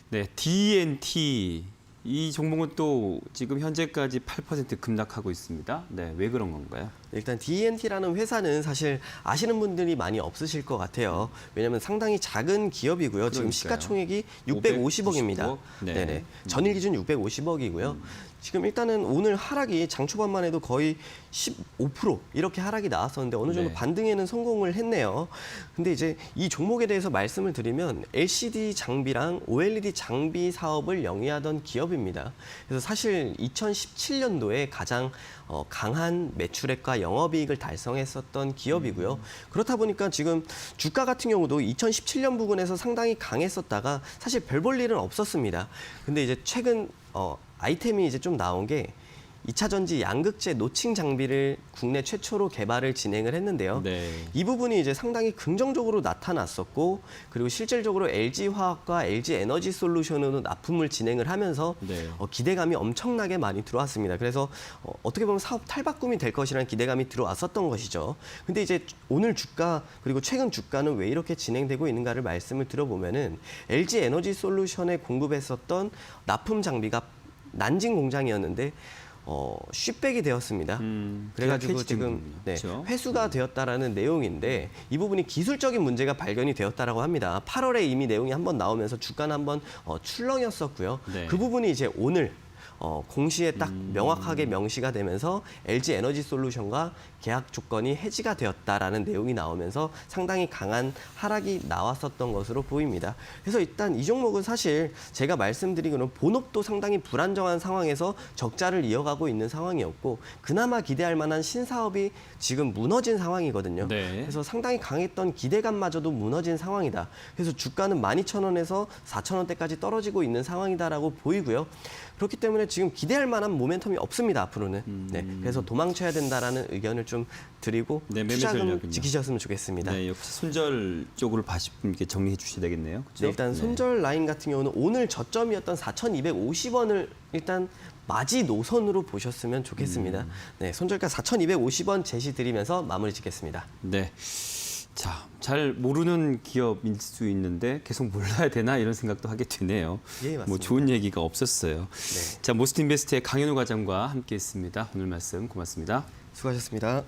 네, D&T 이 종목은 또 지금 현재까지 8% 급락하고 있습니다. 네, 왜 그런 건가요? 일단 D&T라는 회사는 사실 아시는 분들이 많이 없으실 것 같아요. 왜냐하면 상당히 작은 기업이고요. 지금 그러니까요. 시가총액이 650억입니다. 590억? 네. 네네. 전일 기준 650억이고요. 지금 일단은 오늘 하락이 장 초반만 해도 거의 15% 이렇게 하락이 나왔었는데 어느 정도 네. 반등에는 성공을 했네요. 근데 이제 이 종목에 대해서 말씀을 드리면 LCD 장비랑 OLED 장비 사업을 영위하던 기업입니다. 그래서 사실 2017년도에 가장 강한 매출액과 영업이익을 달성했었던 기업이고요. 그렇다 보니까 지금 주가 같은 경우도 2017년 부근에서 상당히 강했었다가 사실 별 볼 일은 없었습니다. 근데 이제 최근 아이템이 이제 좀 나온 게 2차 전지 양극재 노칭 장비를 국내 최초로 개발을 진행을 했는데요. 네. 이 부분이 이제 상당히 긍정적으로 나타났었고 그리고 실질적으로 LG화학과 LG에너지솔루션으로 납품을 진행을 하면서 네. 기대감이 엄청나게 많이 들어왔습니다. 그래서 어떻게 보면 사업 탈바꿈이 될 것이라는 기대감이 들어왔었던 것이죠. 근데 이제 오늘 주가 그리고 최근 주가는 왜 이렇게 진행되고 있는가를 말씀을 들어보면은 LG에너지솔루션에 공급했었던 납품 장비가 난징 공장이었는데 슈백이 되었습니다. 그래가지고 계약 지금 해지되는군요. 그렇죠? 회수가 되었다라는 내용인데 이 부분이 기술적인 문제가 발견이 되었다라고 합니다. 8월에 이미 내용이 한번 나오면서 주가는 한번 출렁였었고요. 네. 그 부분이 이제 오늘 공시에 딱 명확하게 명시가 되면서 LG에너지솔루션과 계약 조건이 해지가 되었다라는 내용이 나오면서 상당히 강한 하락이 나왔었던 것으로 보입니다. 그래서 일단 이 종목은 사실 제가 말씀드리기로는 본업도 상당히 불안정한 상황에서 적자를 이어가고 있는 상황이었고 그나마 기대할 만한 신사업이 지금 무너진 상황이거든요. 네. 그래서 상당히 강했던 기대감마저도 무너진 상황이다. 그래서 주가는 12,000원에서 4,000원대까지 떨어지고 있는 상황이다라고 보이고요. 그렇기 때문에 지금 기대할 만한 모멘텀이 없습니다. 앞으로는. 네, 그래서 도망쳐야 된다라는 의견을 좀 드리고 네, 매매 투자금 전략은요. 지키셨으면 좋겠습니다. 네, 역시 손절 쪽으로 이렇게 정리해 주셔야 되겠네요. 그렇죠? 네, 일단 손절 라인 같은 경우는 오늘 저점이었던 4,250원을 일단 마지노선으로 보셨으면 좋겠습니다. 네, 손절가 4,250원 제시드리면서 마무리 짓겠습니다. 네. 자, 잘 모르는 기업일 수 있는데 계속 몰라야 되나 이런 생각도 하게 되네요. 예, 맞습니다. 뭐 좋은 얘기가 없었어요. 네. 자, 모스트인베스트의 강현우 과장과 함께했습니다. 오늘 말씀 고맙습니다. 수고하셨습니다.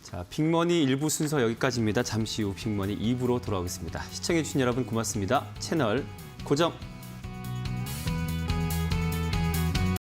자, 빅머니 1부 순서 여기까지입니다. 잠시 후 빅머니 2부로 돌아오겠습니다. 시청해주신 여러분 고맙습니다. 채널 고정.